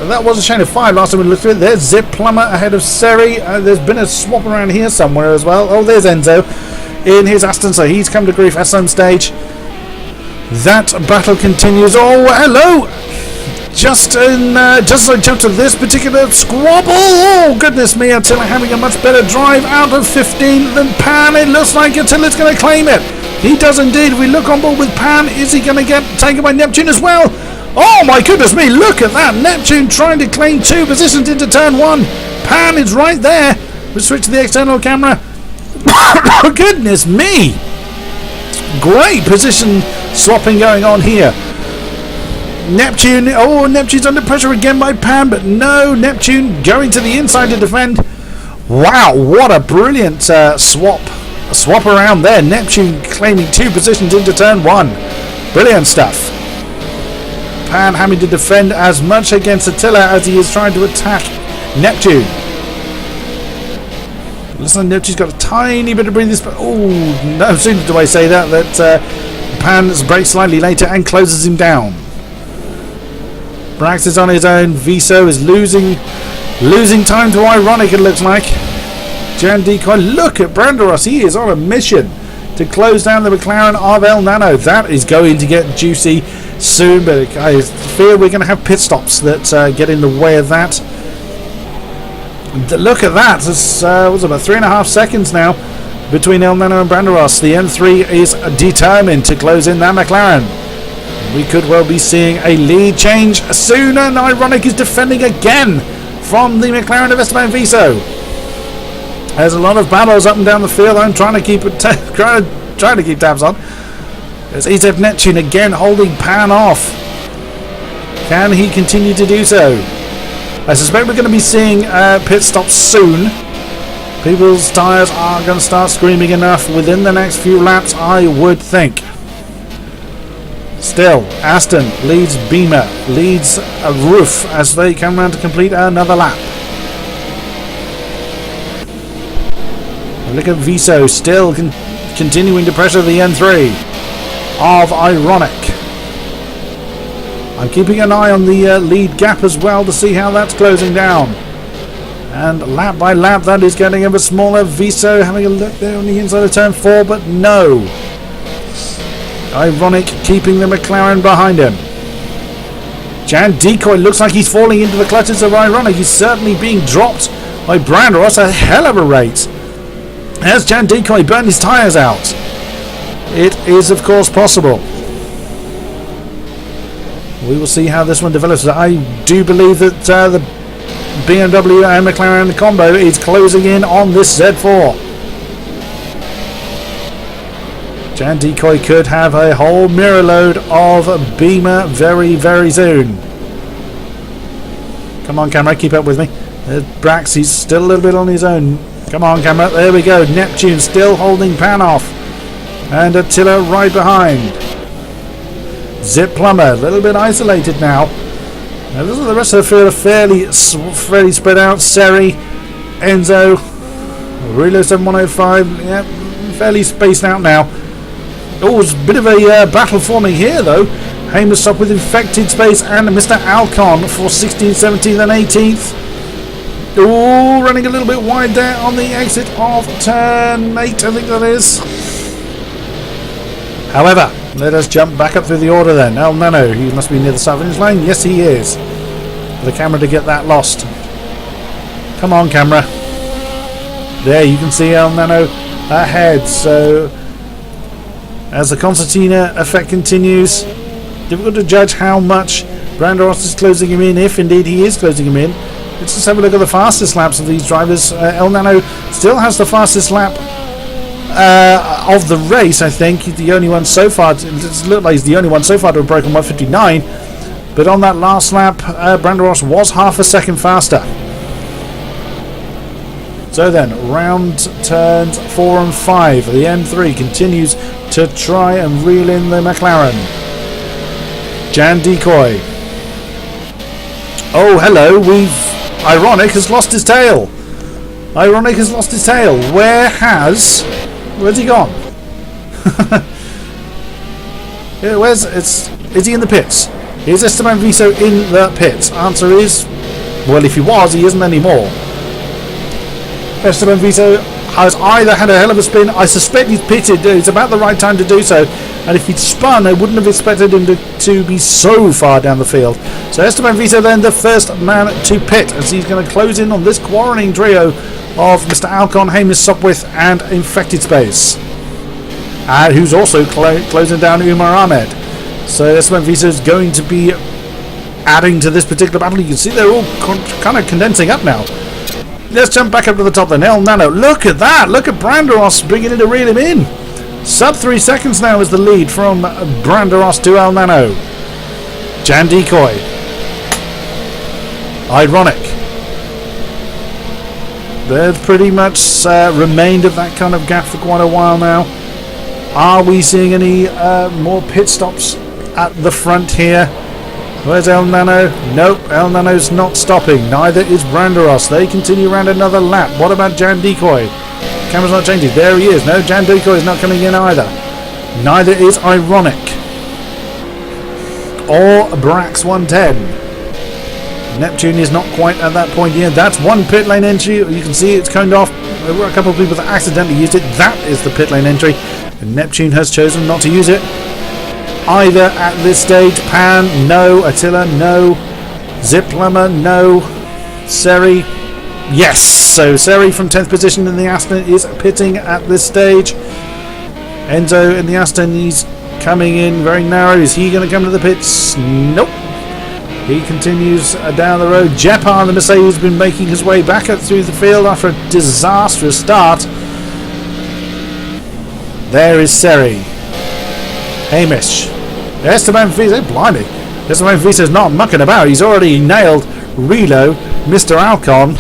That was a chain of 5 last time we looked at it. There's Zip Plumber ahead of Seri. There's been a swap around here somewhere as well. Oh, there's Enzo in his Aston, so he's come to grief at some stage. That battle continues. Oh, hello! Just as I jump to this particular squabble. Oh, goodness me, Attila having a much better drive out of 15 than Pan. It looks like Attila's going to claim it. He does indeed. If we look on board with Pan, is he going to get taken by Neptune as well? Oh my goodness me, look at that. Neptune trying to claim 2 positions into turn 1. Pan is right there. We'll switch to the external camera. Goodness me. Great position swapping going on here. Neptune, oh, Neptune's under pressure again by Pan, but no, Neptune going to the inside to defend. Wow, what a brilliant swap around there. Neptune claiming 2 positions into turn 1. Brilliant stuff. Pan having to defend as much against Attila as he is trying to attack Neptune. Listen, Neptune's got a tiny bit of breathing space. Oh, no sooner do I say that Pan breaks slightly later and closes him down. Brax is on his own. Viso is losing time to Ironic, it looks like. Jan Decoy, look at Branderos. He is on a mission to close down the McLaren of El Nano. That is going to get juicy soon, but I fear we're going to have pit stops that get in the way of that. Look at that. It's what's about 3.5 seconds now between El Nano and Branderos. The M3 is determined to close in that McLaren. We could well be seeing a lead change soon, and Ironic is defending again from the McLaren of Esteban Viso. There's a lot of battles up and down the field. I'm trying to keep trying to keep tabs on. There's EZ Neptune again holding Pan off. Can he continue to do so? I suspect we're going to be seeing pit stops soon. People's tyres are going to start screaming enough within the next few laps, I would think. Still, Aston leads Beamer, leads Roof as they come round to complete another lap. Look at Viso still continuing to pressure the N3 of Ironic. I'm keeping an eye on the lead gap as well to see how that's closing down. And lap by lap that is getting ever smaller. Viso having a look there on the inside of turn 4, but no. Ironic keeping the McLaren behind him. Jan Decoy looks like he's falling into the clutches of Ironic. He's certainly being dropped by Branderos at a hell of a rate. Has Jan Decoy burned his tyres out? It is of course possible. We will see how this one develops. I do believe that the BMW and McLaren combo is closing in on this Z4. Jan Decoy could have a whole mirror load of Beamer very, very soon. Come on, camera, keep up with me. Brax, he's still a little bit on his own. Come on, camera, there we go. Neptune still holding Pan off. And Attila right behind. Zip Plumber, a little bit isolated now. The rest of the field are fairly spread out. Seri, Enzo, Relo 7105, yeah, fairly spaced out now. Oh, it's a bit of a battle forming here though. Hamus up with Infected Space and Mr. Alcon for 16th, 17th and 18th. Oh, running a little bit wide there on the exit of turn 8, I think that is. However, let us jump back up through the order then. El Nano, he must be near the start finish line. Yes, he is. For the camera to get that lost. Come on, camera. There, you can see El Nano ahead. So, as the concertina effect continues, difficult to judge how much Branderos is closing him in, if indeed he is closing him in. Let's just have a look at the fastest laps of these drivers. El Nano still has the fastest lap of the race, I think. The only one so far, it looks like he's the only one so far to have broken 1:59. But on that last lap, Branderos was half a second faster. So then, round turns 4 and 5. The M3 continues to try and reel in the McLaren. Jan Decoy. Oh, hello. Ironic has lost his tail. Ironic has lost his tail. Where's he gone? Is he in the pits? Is Esteban Viso in the pits? Answer is, well, if he was, he isn't anymore. Esteban Viso has either had a hell of a spin. I suspect he's pitted. It's about the right time to do so. And if he'd spun, I wouldn't have expected him to be so far down the field. So Esteban Viso then the first man to pit, as he's going to close in on this quarreling trio of Mr. Alcon, Hamis Sopwith and Infected Space. Who's also closing down Umar Ahmed. So Esteban Viso is going to be adding to this particular battle. You can see they're all kind of condensing up now. Let's jump back up to the top then. El Nano, look at that. Look at Branderos beginning to reel him in. Sub 3 seconds now is the lead from Branderos to El Nano. Jan Decoy. Ironic. They've pretty much remained at that kind of gap for quite a while now. Are we seeing any more pit stops at the front here? Where's El Nano? Nope, El Nano's not stopping. Neither is Branderos. They continue around another lap. What about Jan Decoy? Camera's not changing. There he is. No, Jan Decoy is not coming in either. Neither is Ironic. Or Brax 110. Neptune is not quite at that point yet. That's one pit lane entry. You can see it's coned off. There were a couple of people that accidentally used it. That is the pit lane entry. And Neptune has chosen not to use it either at this stage. Pan, no. Attila, no. Ziplummer, no. Seri, yes. So Seri from 10th position in the Aston is pitting at this stage. Enzo in the Aston, he's coming in very narrow. Is he going to come to the pits? Nope. He continues down the road. Jepar, the Mercedes, has been making his way back up through the field after a disastrous start. There is Seri. Hamish. Esteban Visa, blimey. Esteban Visa's not mucking about. He's already nailed Relo, Mr. Alcon,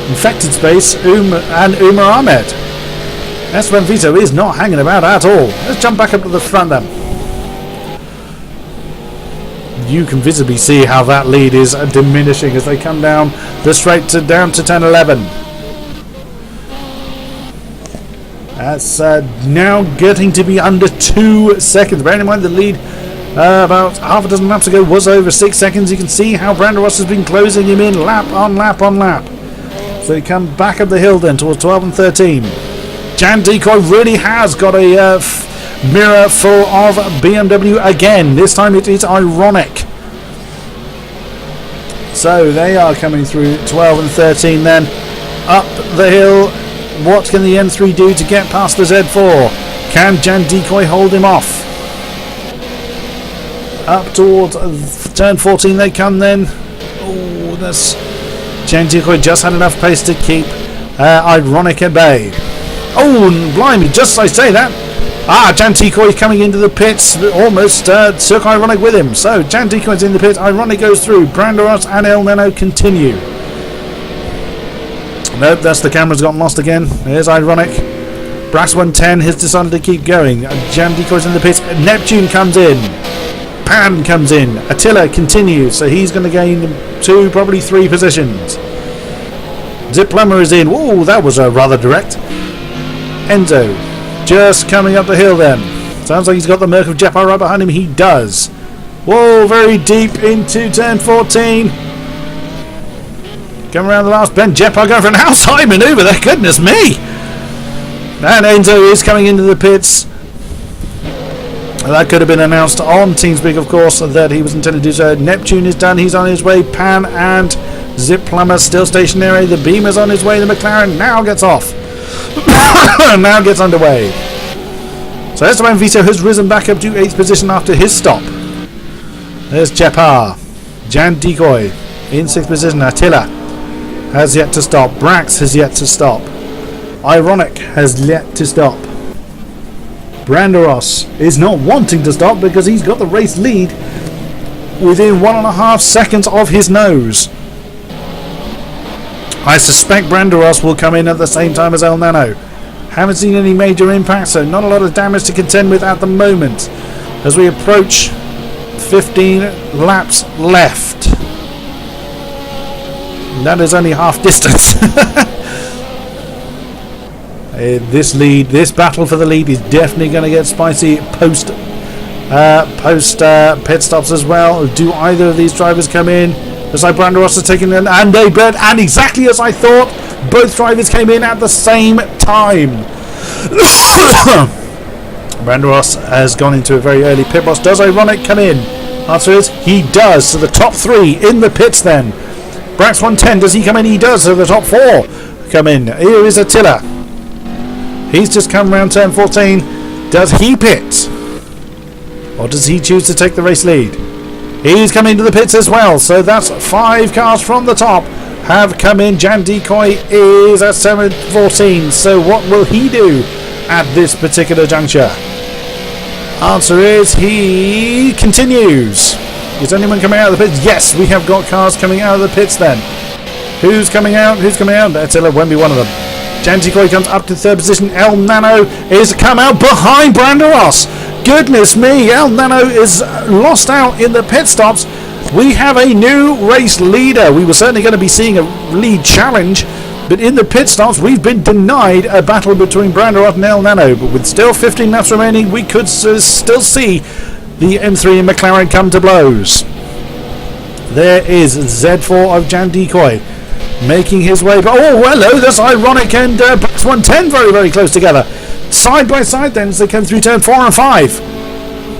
Infected Space, and Umar Ahmed. Esteban Visa is not hanging about at all. Let's jump back up to the front then. You can visibly see how that lead is diminishing as they come down the straight down to 10-11. That's now getting to be under 2 seconds. Bearing in mind the lead about half a dozen laps ago was over 6 seconds. You can see how Branderos has been closing him in lap on lap on lap. So they come back up the hill then towards 12 and 13. Jan Decoy really has got a mirror full of BMW again. This time it is Ironic. So they are coming through 12 and 13 then. Up the hill. What can the M3 do to get past the Z4? Can Jan Decoy hold him off? Up towards turn 14 they come then. Oh, that's... Jan Decoy just had enough pace to keep Ironic at bay. Oh, blimey, just as I say that. Jan Decoy coming into the pits, almost took Ironic with him. So Jan Decoy's in the pit, Ironic goes through, Branderos and El Nano continue. Nope, that's the camera's gotten lost again. There's Ironic. Brass 110 has decided to keep going. Jan Decoy's in the pit, Neptune comes in. Pan comes in. Attila continues, so he's going to gain 2, probably 3 positions. Ziplummer is in. Whoa, that was rather direct. Enzo just coming up the hill then. Sounds like he's got the Merc of Jepar right behind him. He does. Whoa, very deep into turn 14. Coming around the last bend. Jepar going for an outside manoeuvre there. Goodness me. And Enzo is coming into the pits. That could have been announced on TeamSpeak, of course, that he was intended to do so. Neptune is done. He's on his way. Pan and Ziplummer still stationary. The Beamer's on his way. The McLaren now gets off. Now gets underway. So Esteban Vito has risen back up to 8th position after his stop. There's Jepar. Jan Decoy in 6th position. Attila has yet to stop. Brax has yet to stop. Ironic has yet to stop. Branderos is not wanting to stop because he's got the race lead within 1.5 seconds of his nose. I suspect Branderos will come in at the same time as El Nano. Haven't seen any major impacts, so not a lot of damage to contend with at the moment. As we approach 15 laps left. That is only half distance. This battle for the lead is definitely going to get spicy post pit stops as well. Do either of these drivers come in? Looks like Branderos is taking an and they bet, and exactly as I thought, both drivers came in at the same time. Branderos has gone into a very early pit box. Does Ironic come in? Answer is he does. So the top 3 in the pits then. Brax 110, does he come in? He does. So the top 4 come in. Here is Attila. He's just come around turn 14. Does he pit? Or does he choose to take the race lead? He's come into the pits as well. So that's 5 cars from the top have come in. Jan Decoy is at 7:14. So what will he do? at this particular juncture? Answer is he continues. Is anyone coming out of the pits? Yes, we have got cars coming out of the pits then. Who's coming out? Who's coming out? Attila won't be one of them. Jantikoi comes up to third position. El Nano is come out behind Brando Ross. Goodness me, El Nano is lost out in the pit stops. We have a new race leader. We were certainly going to be seeing a lead challenge, but in the pit stops we've been denied a battle between Brando Ross and El Nano. But with still 15 laps remaining, we could still see the M3 McLaren come to blows. There is Z4 of Jan Decoy making his way. But oh, hello, that's Ironic and Brax 110 very, very close together. Side by side then as they come through turn 4 and 5.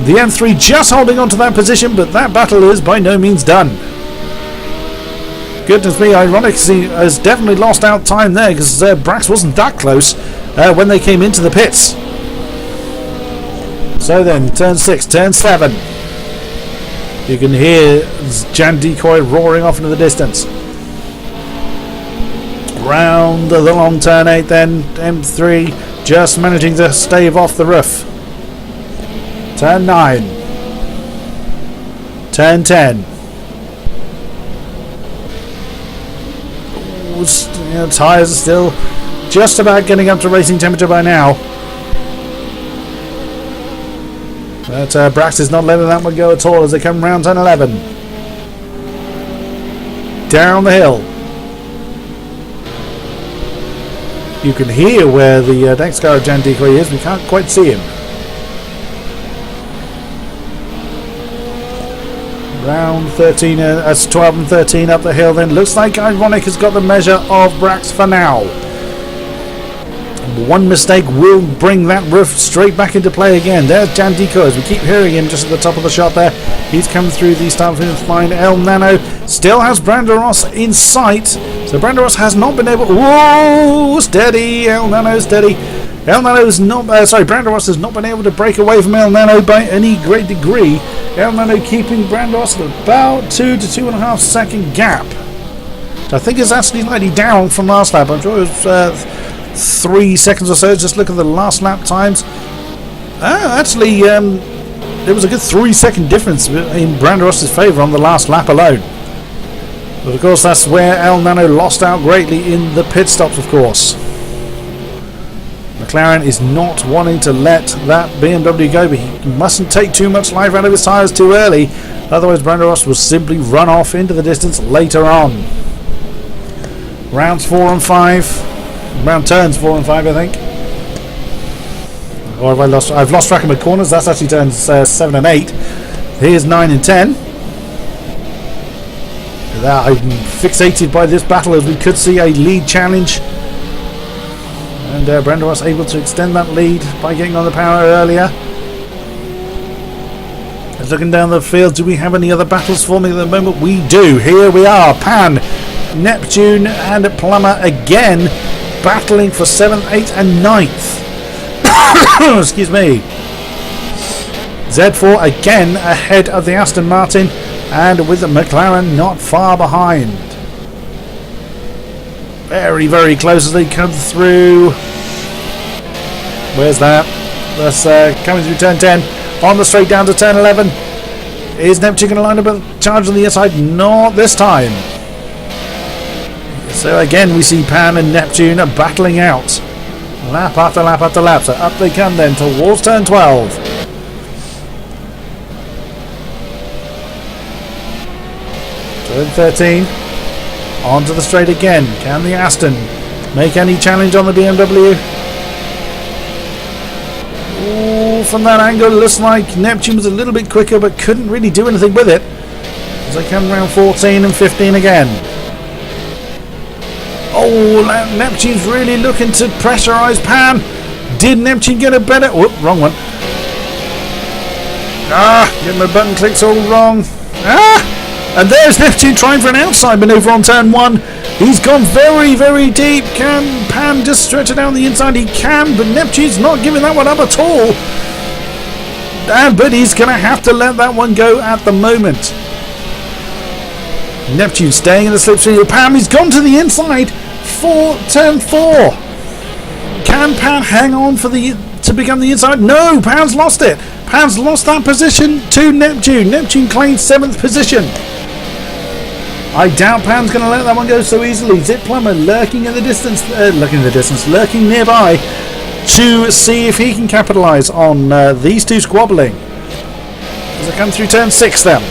The M3 just holding on to that position, but that battle is by no means done. Goodness me, Ironic has definitely lost out time there because Brax wasn't that close when they came into the pits. So then, turn 6, turn 7. You can hear Jan Decoy roaring off into the distance. Round the long turn 8 then, M3 just managing to stave off the roof. Turn 9. Turn 10. Ooh, tyres are still just about getting up to racing temperature by now. But Brax is not letting that one go at all as they come round turn 11. Down the hill. You can hear where the next car of Jan Decoy is. We can't quite see him. Round 13, 12 and 13 up the hill then. Looks like Ironic has got the measure of Brax for now. One mistake will bring that roof straight back into play again. There's Jan Decoy as we keep hearing him just at the top of the shot there. He's come through the start finish line. El Nano still has Brando Ross in sight. So Brando Ross has not been able... Whoa! Steady! El Nano steady. El Nano's not... Brando Ross has not been able to break away from El Nano by any great degree. El Nano keeping Brando Ross at about 2 to 2.5 second gap. So I think it's actually slightly down from last lap. I'm sure it was 3 seconds or so. Just look at the last lap times. Actually, there was a good 3 second difference in Brando Ross's favour on the last lap alone. But of course that's where El Nano lost out greatly in the pit stops, of course. McLaren is not wanting to let that BMW go, but he mustn't take too much life out of his tyres too early, otherwise Brando Ross will simply run off into the distance later on. Rounds 4 and 5, round turns 4 and 5 I think. Or have I lost? I've lost track of my corners. That's actually turns 7 and 8. Here's 9 and 10. I'm fixated by this battle as we could see a lead challenge. And Brando Ross able to extend that lead by getting on the power earlier. Looking down the field, do we have any other battles forming at the moment? We do. Here we are. Pan, Neptune and Plumber again battling for 7th, 8th and 9th. Excuse me. Z4 again ahead of the Aston Martin and with the McLaren not far behind. Very, very close as they come through. Where's that? That's coming through turn 10. On the straight down to turn 11. Is Neptune going to line up a charge on the inside? Not this time. So again we see Pan and Neptune are battling out. Lap after lap after lap. So up they come then towards turn 12. Turn 13. Onto the straight again. Can the Aston make any challenge on the BMW? Ooh, from that angle, looks like Neptune was a little bit quicker, but couldn't really do anything with it. As they come around 14 and 15 again. Oh, Neptune's really looking to pressurise Pan. Did Neptune get a better... Whoop, wrong one. Getting my button clicks all wrong. And there's Neptune trying for an outside manoeuvre on turn 1. He's gone very, very deep. Can Pan just stretch it down the inside? He can, but Neptune's not giving that one up at all. But he's going to have to let that one go at the moment. Neptune staying in the slipstream of Pan. He's gone to the inside for turn 4. Can Pan hang on for to become the inside? No, Pan's lost it. Pan's lost that position to Neptune. Neptune claims 7th position. I doubt Pan's going to let that one go so easily. Zip Plumber lurking in the distance, lurking nearby to see if he can capitalise on these two squabbling. As I come through turn 6 then.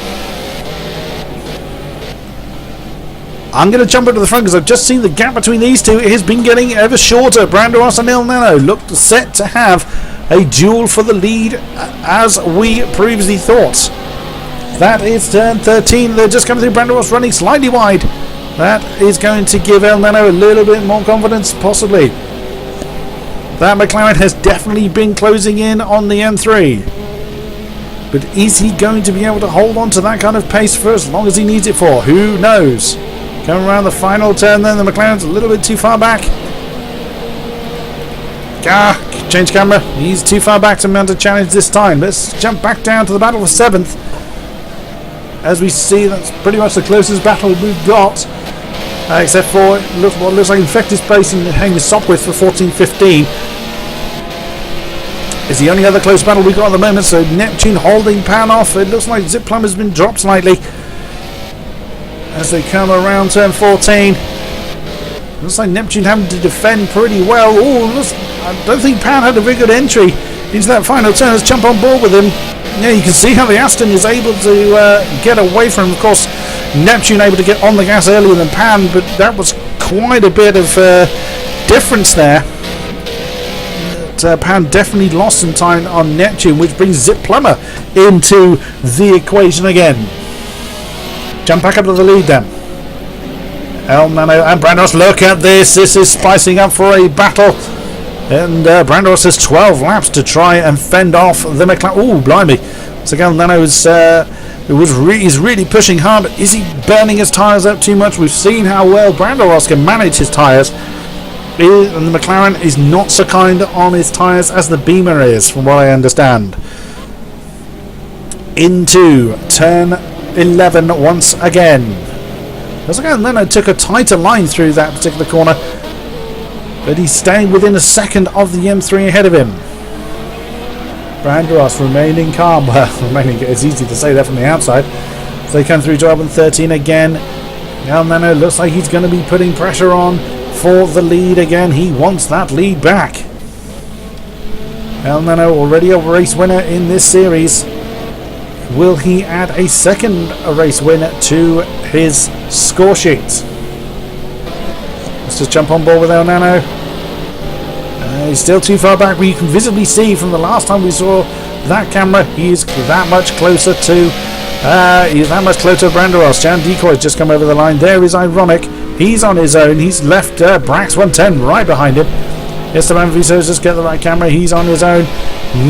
I'm going to jump into the front because I've just seen the gap between these two. It has been getting ever shorter. Brandoros and Il Nano look set to have a duel for the lead as we previously thought. That is turn 13. They're just coming through. Brandoros running slightly wide. That is going to give Il Nano a little bit more confidence, possibly. That McLaren has definitely been closing in on the M3. But is he going to be able to hold on to that kind of pace for as long as he needs it for? Who knows? Coming around the final turn then, the McLaren's a little bit too far back. Change camera. He's too far back to mount a challenge this time. Let's jump back down to the battle for 7th. As we see, that's pretty much the closest battle we've got. Except for what looks like Infected Space and Hamish Sopwith for 14-15. It's the only other close battle we've got at the moment, so Neptune holding Pan off. It looks like Zip Plumber's been dropped slightly. As they come around turn 14. Looks like Neptune having to defend pretty well. I don't think Pan had a very good entry into that final turn. Let's jump on board with him. Yeah, you can see how the Aston is able to get away from him. Of course, Neptune able to get on the gas earlier than Pan, but that was quite a bit of difference there. Pan definitely lost some time on Neptune, which brings Zip Plumber into the equation again. Jump back up to the lead then. El Nano and Brandoros, look at this. This is spicing up for a battle. And Brandoros has 12 laps to try and fend off the McLaren. Oh, blimey. So El Nano is really pushing hard. But is he burning his tyres up too much? We've seen how well Brandoros can manage his tyres. And the McLaren is not so kind on his tyres as the Beamer is, from what I understand. Into turn 11 once again. Looks like El Nano took a tighter line through that particular corner, but he's staying within a second of the M3 ahead of him. Brandoros remaining calm. Well, it's easy to say that from the outside. As they come through 12 and 13 again. El Nano looks like he's going to be putting pressure on for the lead again. He wants that lead back. El Nano already a race winner in this series. Will he add a second race win to his score sheet? Let's just jump on board with El Nano. He's still too far back, but you can visibly see from the last time we saw that camera, he's that much closer to Brandoros. Jan Decoy's just come over the line. There is Ironic. He's on his own. He's left Brax 110 right behind him. Esteban Vizos just get the right camera. He's on his own.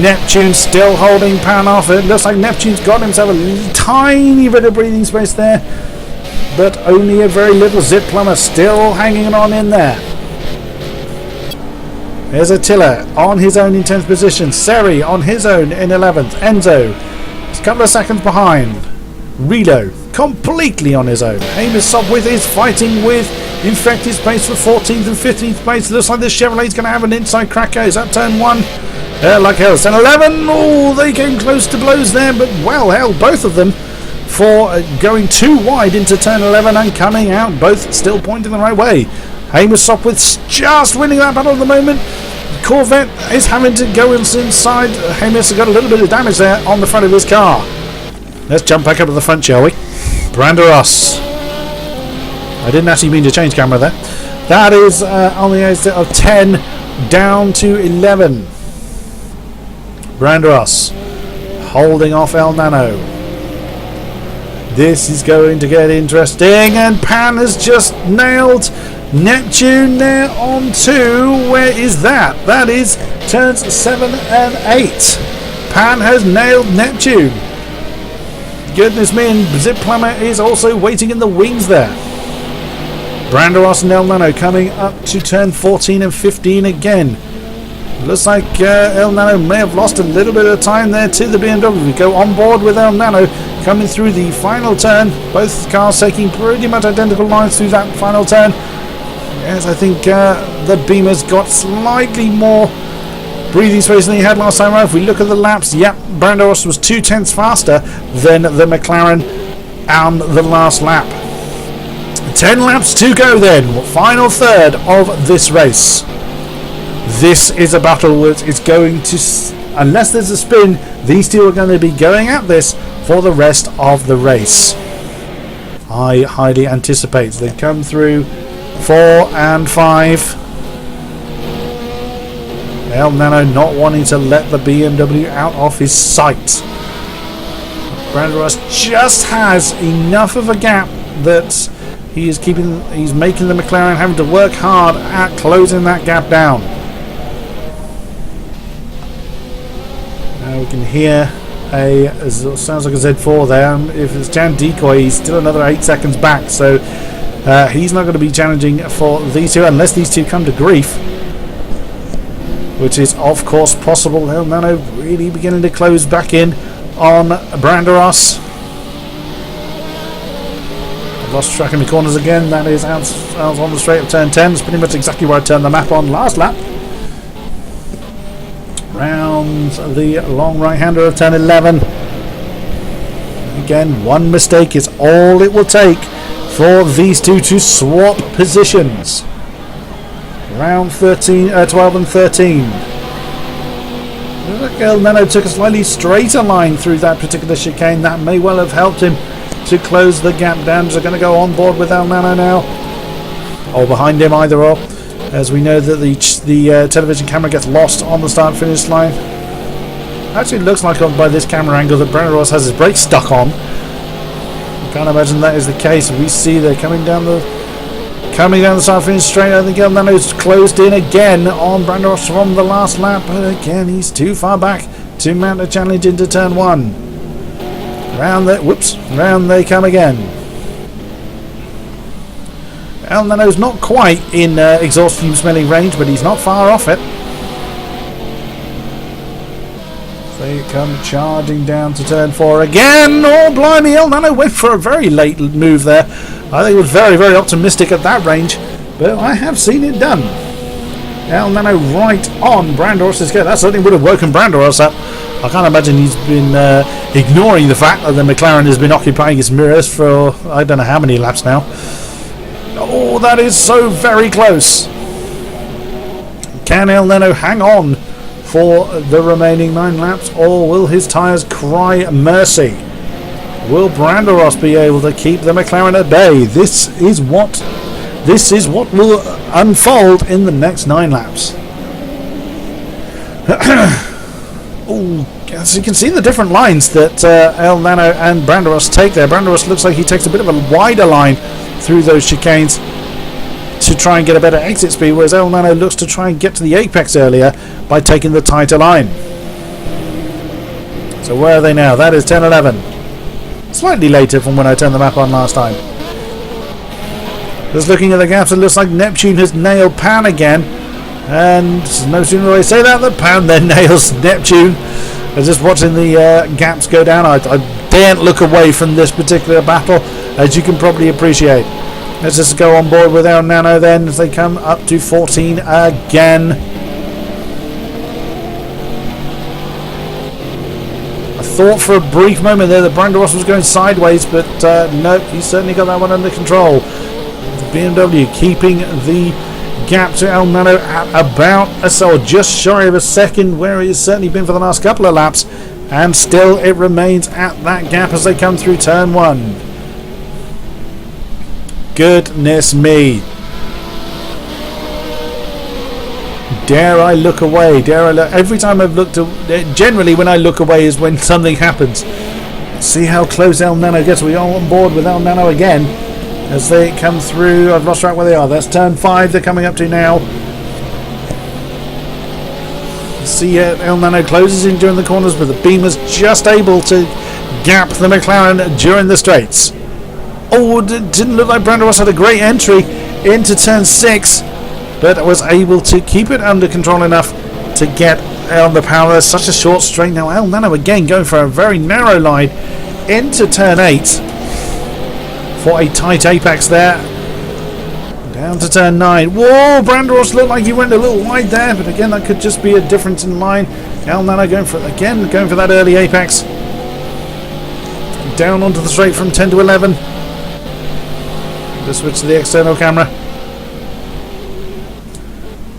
Neptune still holding Pan off. It looks like Neptune's got himself a tiny bit of breathing space there, but only a very little. Zip Plumber still hanging on in there. There's Attila on his own in 10th position. Seri on his own in 11th. Enzo is a couple of seconds behind. Relo completely on his own. Hamish Sopwith is fighting with Infected Space for 14th and 15th place. Looks like this Chevrolet's going to have an inside cracker. Is that turn 1? Like hell. Turn 11. Oh, they came close to blows there, but well held, both of them, for going too wide into turn 11 and coming out, both still pointing the right way. Hamish Sopwith's just winning that battle at the moment. Corvette is having to go inside. Hamish has got a little bit of damage there on the front of his car. Let's jump back up to the front, shall we? Brandoros. I didn't actually mean to change camera there. That is on the exit of 10 down to 11. Brandoros holding off El Nano. This is going to get interesting, and Pan has just nailed Neptune there on 2. Where is that? That is turns 7 and 8. Pan has nailed Neptune. Goodness me, and Zip Plumber is also waiting in the wings there. Brandoros and El Nano coming up to turn 14 and 15 again. Looks like El Nano may have lost a little bit of time there to the BMW. We go on board with El Nano coming through the final turn. Both cars taking pretty much identical lines through that final turn. Yes, I think the Beamer's got slightly more breathing space than he had last time around. If we look at the laps, yep, Brando was 2/10 faster than the McLaren on the last lap. 10 laps to go then. Final third of this race. This is a battle which is going to, unless there's a spin, these two are going to be going at this for the rest of the race. I highly anticipate they come through 4 and 5. El Nano not wanting to let the BMW out of his sight. Brando Ross just has enough of a gap that he's making the McLaren having to work hard at closing that gap down. Now we can hear it sounds like a Z4 there. If it's Jan Decoy, he's still another 8 seconds back, so he's not going to be challenging for these two unless these two come to grief, which is of course possible. El Nano really beginning to close back in on Branderos. I've lost track in the corners again. That is out on the straight of turn 10. It's pretty much exactly where I turned the map on last lap. Round the long right-hander of turn 11. Again, one mistake is all it will take for these two to swap positions. Round 12 and 13. El Nano took a slightly straighter line through that particular chicane. That may well have helped him to close the gap down. So going to go on board with El Nano now, or behind him, either or, as we know that the television camera gets lost on the start-finish line. Actually, it looks like by this camera angle that Brando Ross has his brakes stuck on. I can't imagine that is the case. We see they're coming down the start-finish straight. I think El Nano's closed in again on Brando Ross from the last lap, but again he's too far back to mount a challenge into turn 1. Round they come again. El Nano's not quite in exhaust fume smelling range, but he's not far off it. They come charging down to turn 4 again. Oh, blimey, El Nano went for a very late move there. I think it was very, very optimistic at that range, but I have seen it done. El Nano right on Brandoros' go. That certainly would have woken Brandoros up. I can't imagine he's been ignoring the fact that the McLaren has been occupying his mirrors for I don't know how many laps now. Oh, that is so very close. Can El Nano hang on for the remaining 9 laps, or will his tyres cry mercy? Will Brandoros be able to keep the McLaren at bay? This is what will unfold in the next 9 laps. Oh, so you can see the different lines that El Nano and Brandoros take there. Brandoros looks like he takes a bit of a wider line through those chicanes to try and get a better exit speed, whereas El Nano looks to try and get to the apex earlier by taking the tighter line. So where are they now? That is 10-11. Slightly later from when I turned the map on last time. Just looking at the gaps, it looks like Neptune has nailed Pan again. And no sooner do I say that than Pan then nails Neptune. I was just watching the gaps go down. I daren't look away from this particular battle, as you can probably appreciate. Let's just go on board with El Nano then as they come up to 14 again. I thought for a brief moment there that Brandoros was going sideways, but no, he's certainly got that one under control. The BMW keeping the gap to El Nano at about just shy of a second, where it has certainly been for the last couple of laps, and still it remains at that gap as they come through turn 1. Goodness me. Dare I look away? Every time I've looked, generally when I look away is when something happens. See how close El Nano gets. We're on board with El Nano again as they come through. I've lost track where they are. That's turn 5 they're coming up to now. See El Nano closes in during the corners, but the Beamer's just able to gap the McLaren during the straights. Oh, it didn't look like Brandoros had a great entry into turn 6, but was able to keep it under control enough to get on the power. There's such a short straight now. El Nano again going for a very narrow line into turn 8 for a tight apex there. Down to turn 9. Whoa, Branderos looked like he went a little wide there, but again, that could just be a difference in line. El Nano going for that early apex. Down onto the straight from 10 to 11. Just switch to the external camera.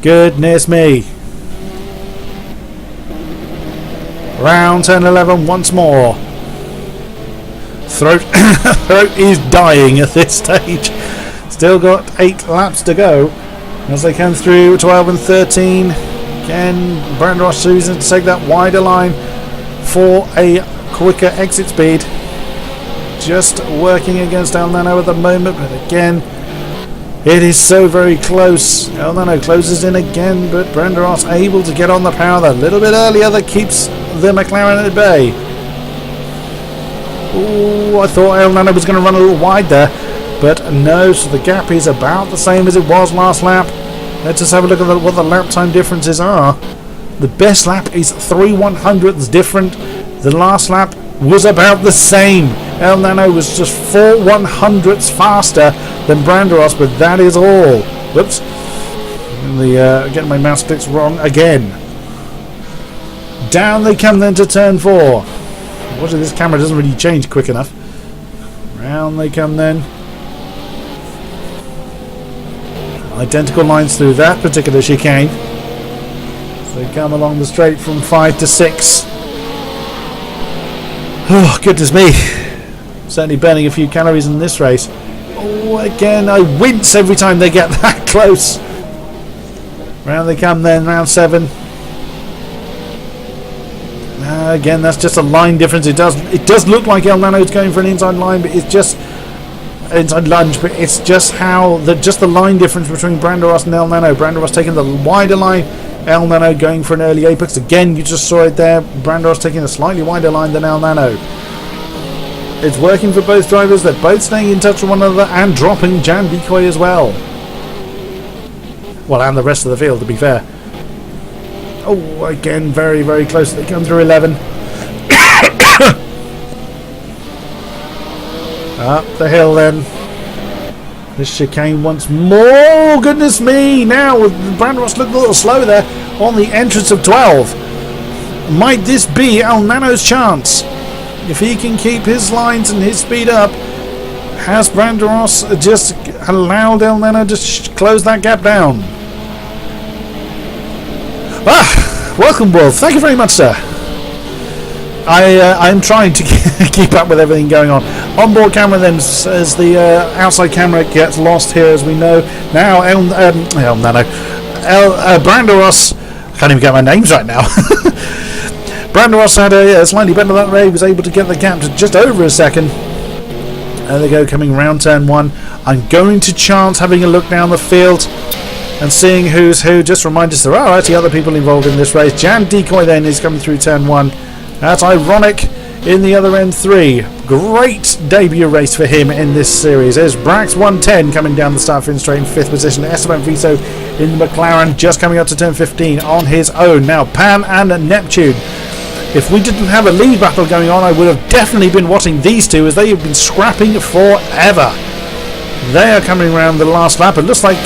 Goodness me. Round turn 11 once more. Throat is dying at this stage. Still got 8 laps to go as they come through 12 and 13. Again, Branderos choosing to take that wider line for a quicker exit speed. Just working against El Nano at the moment, but again, it is so very close. El Nano closes in again, but Branderos able to get on the power a little bit earlier. That keeps the McLaren at bay. Ooh, I thought El Nano was going to run a little wide there, but no, so the gap is about the same as it was last lap. Let's just have a look at what the lap time differences are. The best lap is 3/100ths different. The last lap was about the same. El Nano was just 4/100ths faster than Branderos, but that is all. Whoops. Getting my mouse clicks wrong again. Down they come then to turn 4. Watching this camera doesn't really change quick enough. Round they come then. Identical lines through that particular chicane. So they come along the straight from 5 to 6. Oh, goodness me. Certainly burning a few calories in this race. Oh, again, I wince every time they get that close. Round they come then, round 7. Again, that's just a line difference. It does look like El Nano is going for an inside line, but it's just inside lunge. But it's just how the line difference between Branderos and El Nano. Branderos taking the wider line, El Nano going for an early apex. Again, you just saw it there. Branderos taking a slightly wider line than El Nano. It's working for both drivers. They're both staying in touch with one another and dropping Jan Decoy as well. Well, and the rest of the field, to be fair. Oh, again, very, very close. They come through 11. Up the hill then. This chicane once more. Goodness me. Now, Branderos looked a little slow there on the entrance of 12. Might this be El Nano's chance? If he can keep his lines and his speed up, has Branderos just allowed El Nano to close that gap down? Welcome, Wolf. Thank you very much, sir. I'm trying to keep up with everything going on. Onboard camera then, as the outside camera gets lost here, as we know. Now, Branderos, I can't even get my names right now. Branderos had a slightly better that way. He was able to get the gap to just over a second. There they go, coming round turn 1. I'm going to chance having a look down the field and seeing who's who. Just remind us there are actually other people involved in this race. Jan Decoy then is coming through turn 1. That's ironic in the other end 3. Great debut race for him in this series. There's Brax 110 coming down the start finish straight in 5th position. Esteban Vito in the McLaren just coming up to turn 15 on his own. Now Pan and Neptune. If we didn't have a lead battle going on, I would have definitely been watching these two as they have been scrapping forever. They are coming around the last lap. It looks like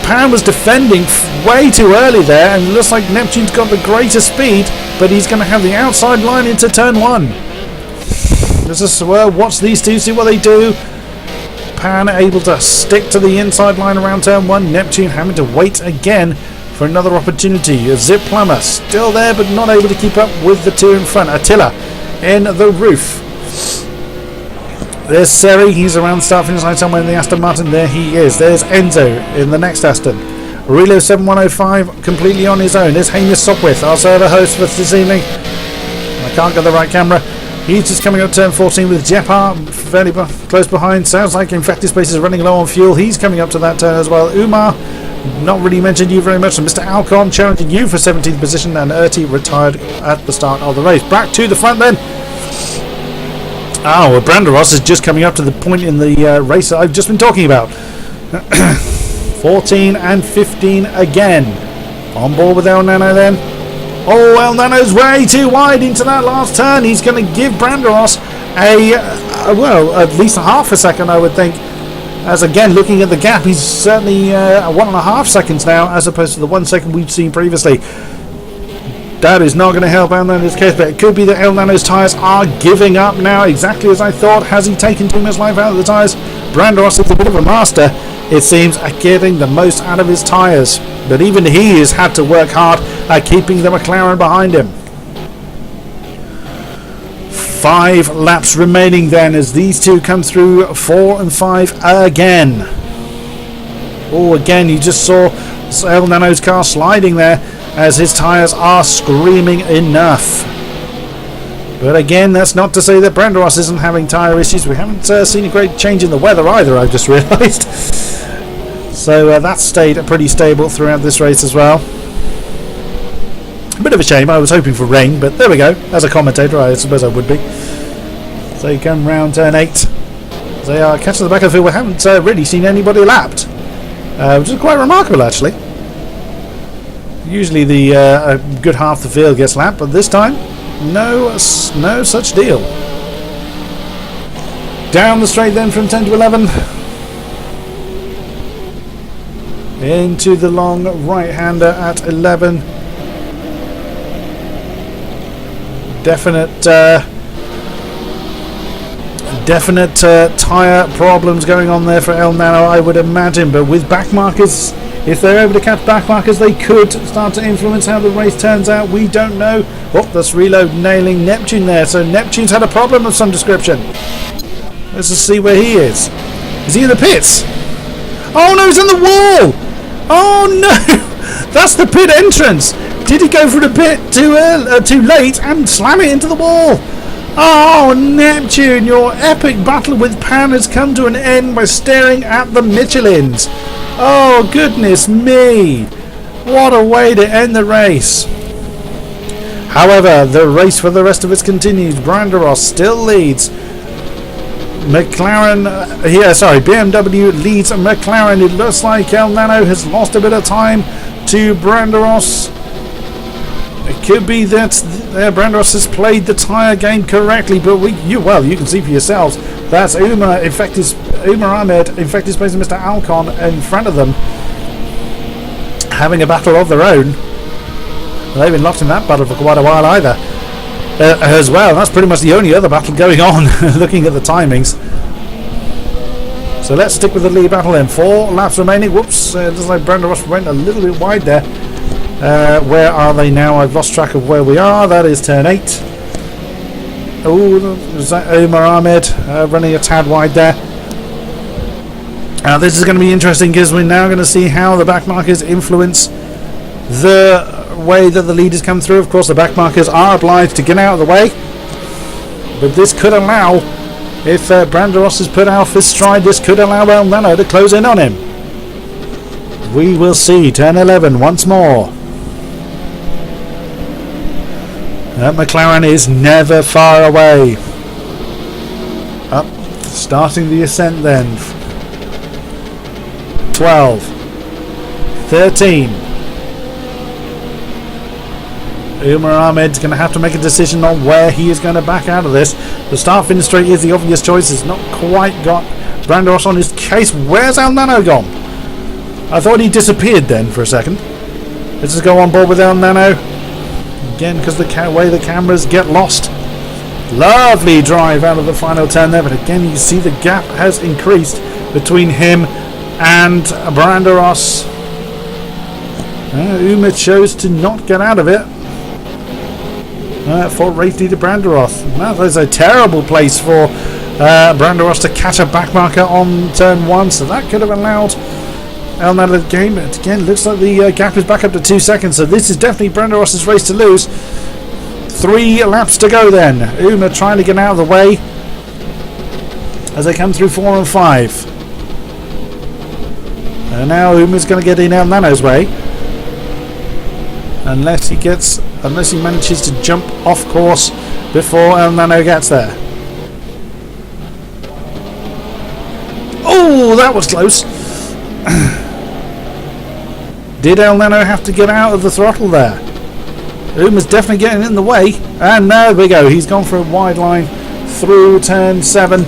Pan was defending way too early there, and it looks like Neptune's got the greater speed, but he's going to have the outside line into turn 1. Let's just watch these two, see what they do. Pan able to stick to the inside line around turn 1. Neptune having to wait again for another opportunity. A Zip Plumber still there, but not able to keep up with the two in front. Attila in the roof. There's Seri, he's around the start finish line somewhere in the Aston Martin. There he is. There's Enzo in the next Aston. Relo 7105 completely on his own. There's Hamish Sopwith, our server host for this evening. I can't get the right camera. He's just coming up turn 14 with Jepar fairly close behind. Sounds like Infected Space is running low on fuel. He's coming up to that turn as well. Umar, not really mentioned you very much. And Mr. Alcon challenging you for 17th position. And Erti retired at the start of the race. Back to the front then. Oh, well, Branderos is just coming up to the point in the race that I've just been talking about. 14 and 15 again. On board with El Nano then. Oh, El Nano's way too wide into that last turn. He's going to give Branderos at least a half a second, I would think, As again, looking at the gap, he's certainly 1.5 seconds now, as opposed to the 1 second we've seen previously. That is not going to help El Nano's case, but it could be that El Nano's tyres are giving up now, exactly as I thought. Has he taken too much life out of the tyres? Branderos is a bit of a master, it seems, at getting the most out of his tyres. But even he has had to work hard at keeping the McLaren behind him. 5 laps remaining then as these two come through 4 and 5 again. Oh, again, you just saw El Nano's car sliding there as his tyres are screaming enough. But again, that's not to say that Branderos isn't having tyre issues. We haven't seen a great change in the weather either, I've just realised. So that's stayed pretty stable throughout this race as well. A bit of a shame, I was hoping for rain, but there we go. As a commentator, I suppose I would be. So you come round turn 8. They are catching the back of the field. We haven't really seen anybody lapped, which is quite remarkable actually. Usually the a good half the field gets lapped, but this time no such deal. Down the straight then from 10 to 11. Into the long right-hander at 11. Definite tyre problems going on there for El Nano, I would imagine, but with back markers, if they're able to catch back markers, they could start to influence how the race turns out. We don't know. Oh, that's Reload nailing Neptune there, so Neptune's had a problem of some description. Let's just see where he is. Is he in the pits? Oh no, he's in the wall! Oh no! That's the pit entrance! Did he go through the pit too late and slam it into the wall? Oh, Neptune, your epic battle with Pan has come to an end by staring at the Michelins. Oh, goodness me. What a way to end the race. However, the race for the rest of it continues. Branderos still leads. BMW leads McLaren. It looks like El Nano has lost a bit of time to Branderos. It could be that Branderos has played the tyre game correctly, but you can see for yourselves. That's Umar Ahmed, Infected Space, and Mr. Alcon in front of them, having a battle of their own. They've been locked in that battle for quite a while either. As well, that's pretty much the only other battle going on, looking at the timings. So let's stick with the lead battle then. 4 laps remaining. Whoops, looks like Branderos went a little bit wide there. Where are they now? I've lost track of where we are. That is turn 8. Oh, is that Umar Ahmed running a tad wide there? This is going to be interesting because we're now going to see how the back markers influence the way that the leaders come through. Of course, the back markers are obliged to get out of the way, but this could allow, if Branderos has put out his stride, this could allow El Nano to close in on him. We will see. Turn 11 once more. That McLaren is never far away. Up, starting the ascent then. 12, 13. Umar Ahmed's going to have to make a decision on where he is going to back out of this. The start finish straight is the obvious choice. It's not quite got Branderos on his case. Where's El Nano gone? I thought he disappeared then for a second. Let's just go on board with El Nano. Again, because the way the cameras get lost. Lovely drive out of the final turn there, but again you see the gap has increased between him and Branderos. Umar chose to not get out of it for race leader Branderos. That is a terrible place for Branderos to catch a back marker on turn 1, so that could have allowed El Nano the game. But again, looks like the gap is back up to 2 seconds, so this is definitely Branderos' race to lose. 3 laps to go then. Umar trying to get out of the way as they come through 4 and 5. And now Umar's going to get in El Nano's way, unless he manages to jump off course before El Nano gets there. Oh, that was close. Did El Nano have to get out of the throttle there? Umar's definitely getting in the way, and there we go. He's gone for a wide line through turn 7.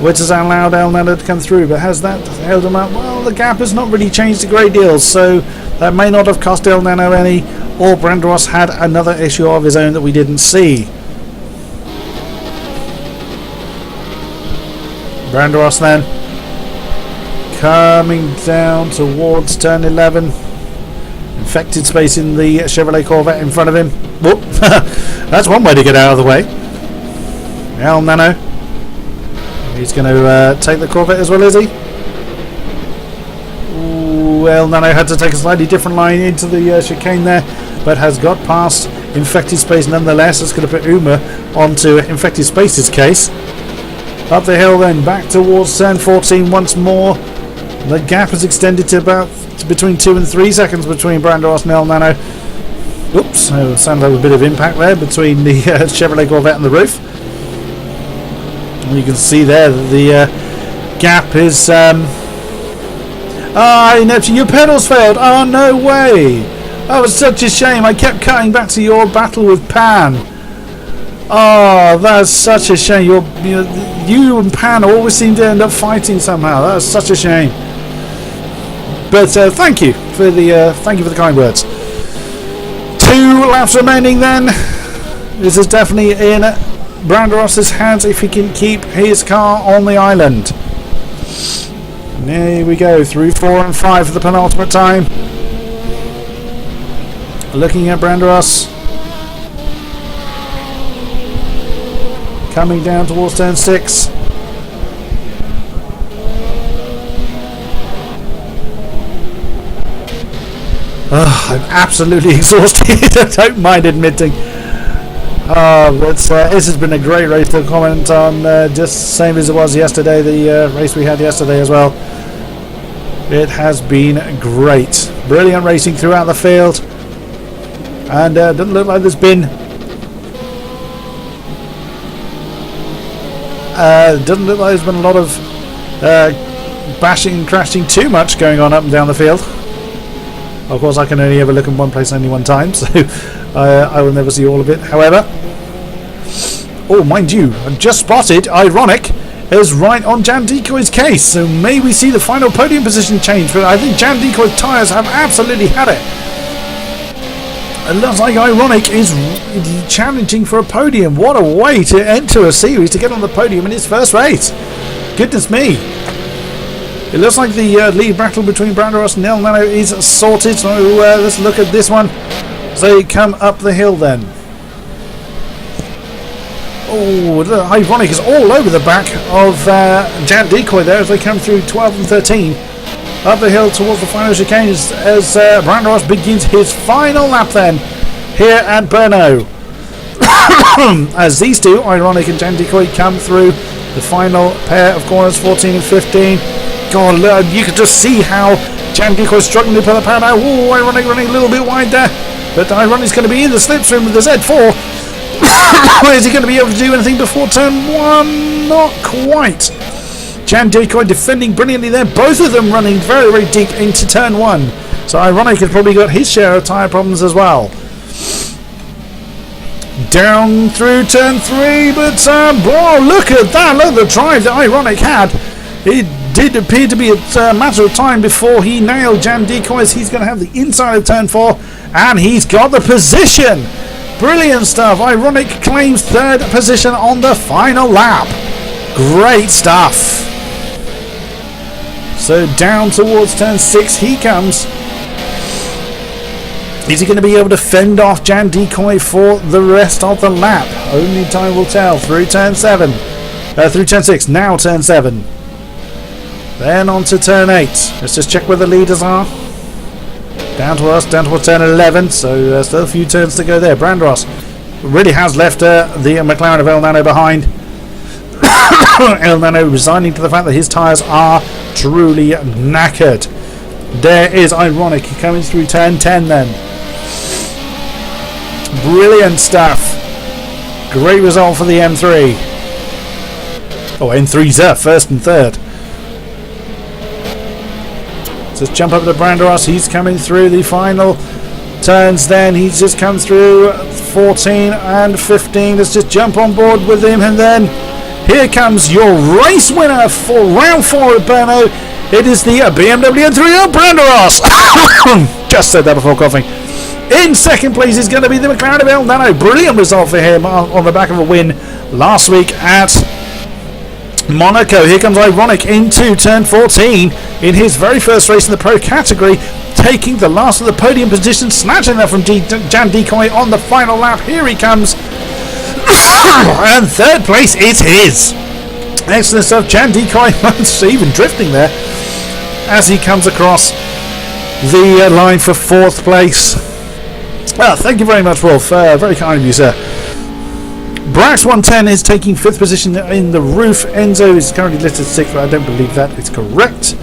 which has allowed El Nano to come through. But has that held him up? Well, the gap has not really changed a great deal, so that may not have cost El Nano any, or Brandros had another issue of his own that we didn't see. Brandros then coming down towards turn 11. Infected space in the Chevrolet Corvette in front of him. Whoop! That's one way to get out of the way. El Nano. He's going to take the Corvette as well, is he? Ooh, El Nano had to take a slightly different line into the chicane there, but has got past infected space nonetheless. That's going to put Uma onto infected space's case. Up the hill then, back towards turn 14 once more. The gap has extended to about between 2 and 3 seconds between Brandros and El Nano. Oops, sounds like a bit of impact there between the Chevrolet Corvette and the roof. And you can see there that the gap is... Neptune, your pedals failed! Oh, no way! That was such a shame. I kept cutting back to your battle with Pan. Oh, that's such a shame. You and Pan always seem to end up fighting somehow. That's such a shame. But thank you for the kind words. 2 laps remaining then. This is definitely in Brandros' hands if he can keep his car on the island. There we go, through 4 and 5 for the penultimate time. Looking at Brandros. Coming down towards turn 6. I'm absolutely exhausted. I don't mind admitting. But this has been a great race to comment on, just the same as it was yesterday, the race we had yesterday as well. It has been great. Brilliant racing throughout the field. And doesn't look like there's been... doesn't look like there's been a lot of bashing and crashing too much going on up and down the field. Of course, I can only ever look in one place only one time, so I will never see all of it. However, oh, mind you, I've just spotted Ironic is right on Jan Decoy's case, so may we see the final podium position change, but I think Jan Decoy's tyres have absolutely had it. It looks like Ironic is challenging for a podium. What a way to enter a series, to get on the podium in his first race. Goodness me. It looks like the lead battle between Brandros and El Nano is sorted, so let's look at this one as they come up the hill then. Oh, the Ironic is all over the back of Jan Decoy there as they come through 12 and 13. Up the hill towards the final chicane as Brandros begins his final lap then here at Brno. As these two, Ironic and Jan Decoy, come through the final pair of corners, 14 and 15. God, you can just see how Jan Decoy is struggling to put the power out. Oh, Ironic running a little bit wide there. But Ironic's going to be in the slipstream with the Z4. Is he going to be able to do anything before turn 1? Not quite. Jan Decoy defending brilliantly there. Both of them running very, very deep into turn 1. So Ironic has probably got his share of tyre problems as well. Down through turn 3, but oh, look at that. Look at the drive that Ironic had. It did appear to be a matter of time before he nailed Jan Decoy, as he's going to have the inside of turn 4, and he's got the position. Brilliant stuff. Ironic claims 3rd position on the final lap. Great stuff. So down towards turn 6 he comes. Is he going to be able to fend off Jan Decoy for the rest of the lap? Only time will tell. Through turn 7. Through turn 6. Now turn 7. Then on to turn 8. Let's just check where the leaders are. Down to us, down towards turn 11. So still a few turns to go there. Brandros really has left the McLaren of El Nano behind. El Nano resigning to the fact that his tyres are truly knackered. There is Ironic coming through turn 10 then. Brilliant stuff. Great result for the M3. Oh, M3's up, 1st and 3rd. Let's jump up to Brandros. He's coming through the final turns then. He's just come through 14 and 15. Let's just jump on board with him, and then Here comes your race winner for round 4 at Brno. It is the BMW 3 Brno. Just said that before coughing. In second place is going to be the McLaren of El Nano. Brilliant result for him on the back of a win last week at Monaco. Here comes Ironic into turn 14 in his very first race in the Pro category, taking the last of the podium position, snatching that from Jan Decoy on the final lap. Here he comes. And third place is his. Excellent stuff. Jan Decoy, even drifting there as he comes across the line for fourth place. Thank you very much, Wolf. Very kind of you, sir. Brax110 is taking fifth position in the roof. Enzo is currently listed sixth, but I don't believe that is correct.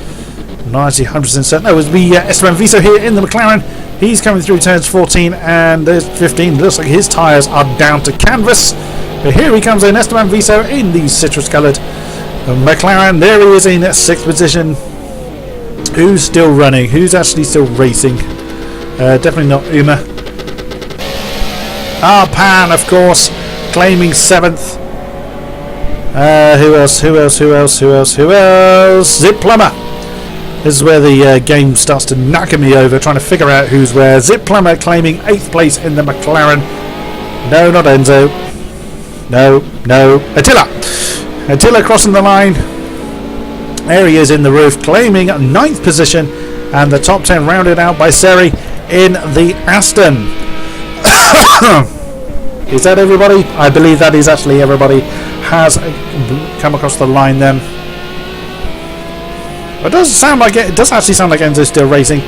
100% certain. It was the Esteban Viso here in the McLaren. He's coming through turns 14 and there's 15. Looks like his tyres are down to canvas. But here he comes in, Esteban Viso in the citrus-coloured McLaren. There he is in sixth position. Who's still running? Who's actually still racing? Definitely not Uma. Pan, of course, claiming 7th. Who else? Zip Plumber. This is where the game starts to knacker me over, trying to figure out who's where. Zip Plumber claiming 8th place in the McLaren. No, not Enzo. No. Attila crossing the line. There he is in the roof, claiming 9th position. And the top 10 rounded out by Seri in the Aston. Is that everybody? I believe that is actually everybody has come across the line then. It does sound like it does actually sound like Enzo's still racing.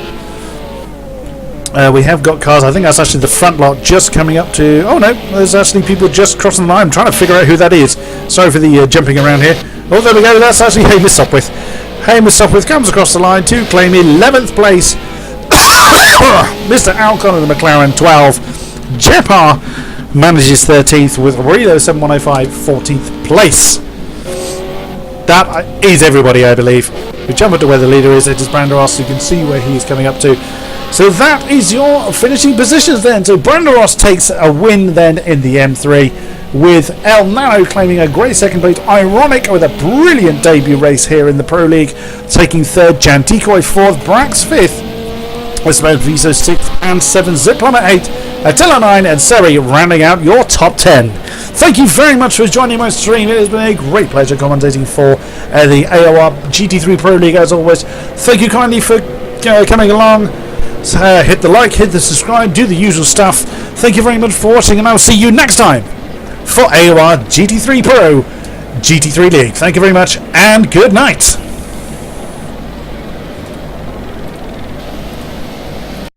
We have got cars. I think that's actually the front lot just coming up to. Oh no, there's actually people just crossing the line. I'm trying to figure out who that is. Sorry for the jumping around here. Oh, there we go. That's actually Hamish Sopwith. Hamish Sopwith comes across the line to claim 11th place. Mr. Alcon of the McLaren 12. Jepar manages 13th with Relo 7105 14th place. That is everybody, I believe. We jump up to where the leader is. It is Branderos. So you can see where he is coming up to. So that is your finishing positions then. So Branderos takes a win then in the M3 with El Nano claiming a great second place. Ironic with a brilliant debut race here in the Pro League, taking third. Jan Decoy 4th. Brax 5th. Westbound Viso 6th and 7th. Zip Plumber 8th. Attila 9 and Seri rounding out your top 10. Thank you very much for joining my stream. It has been a great pleasure commentating for the AOR GT3 Pro League as always. Thank you kindly for coming along. Hit the like, hit the subscribe, do the usual stuff. Thank you very much for watching, and I'll see you next time for AOR GT3 Pro GT3 League. Thank you very much and good night.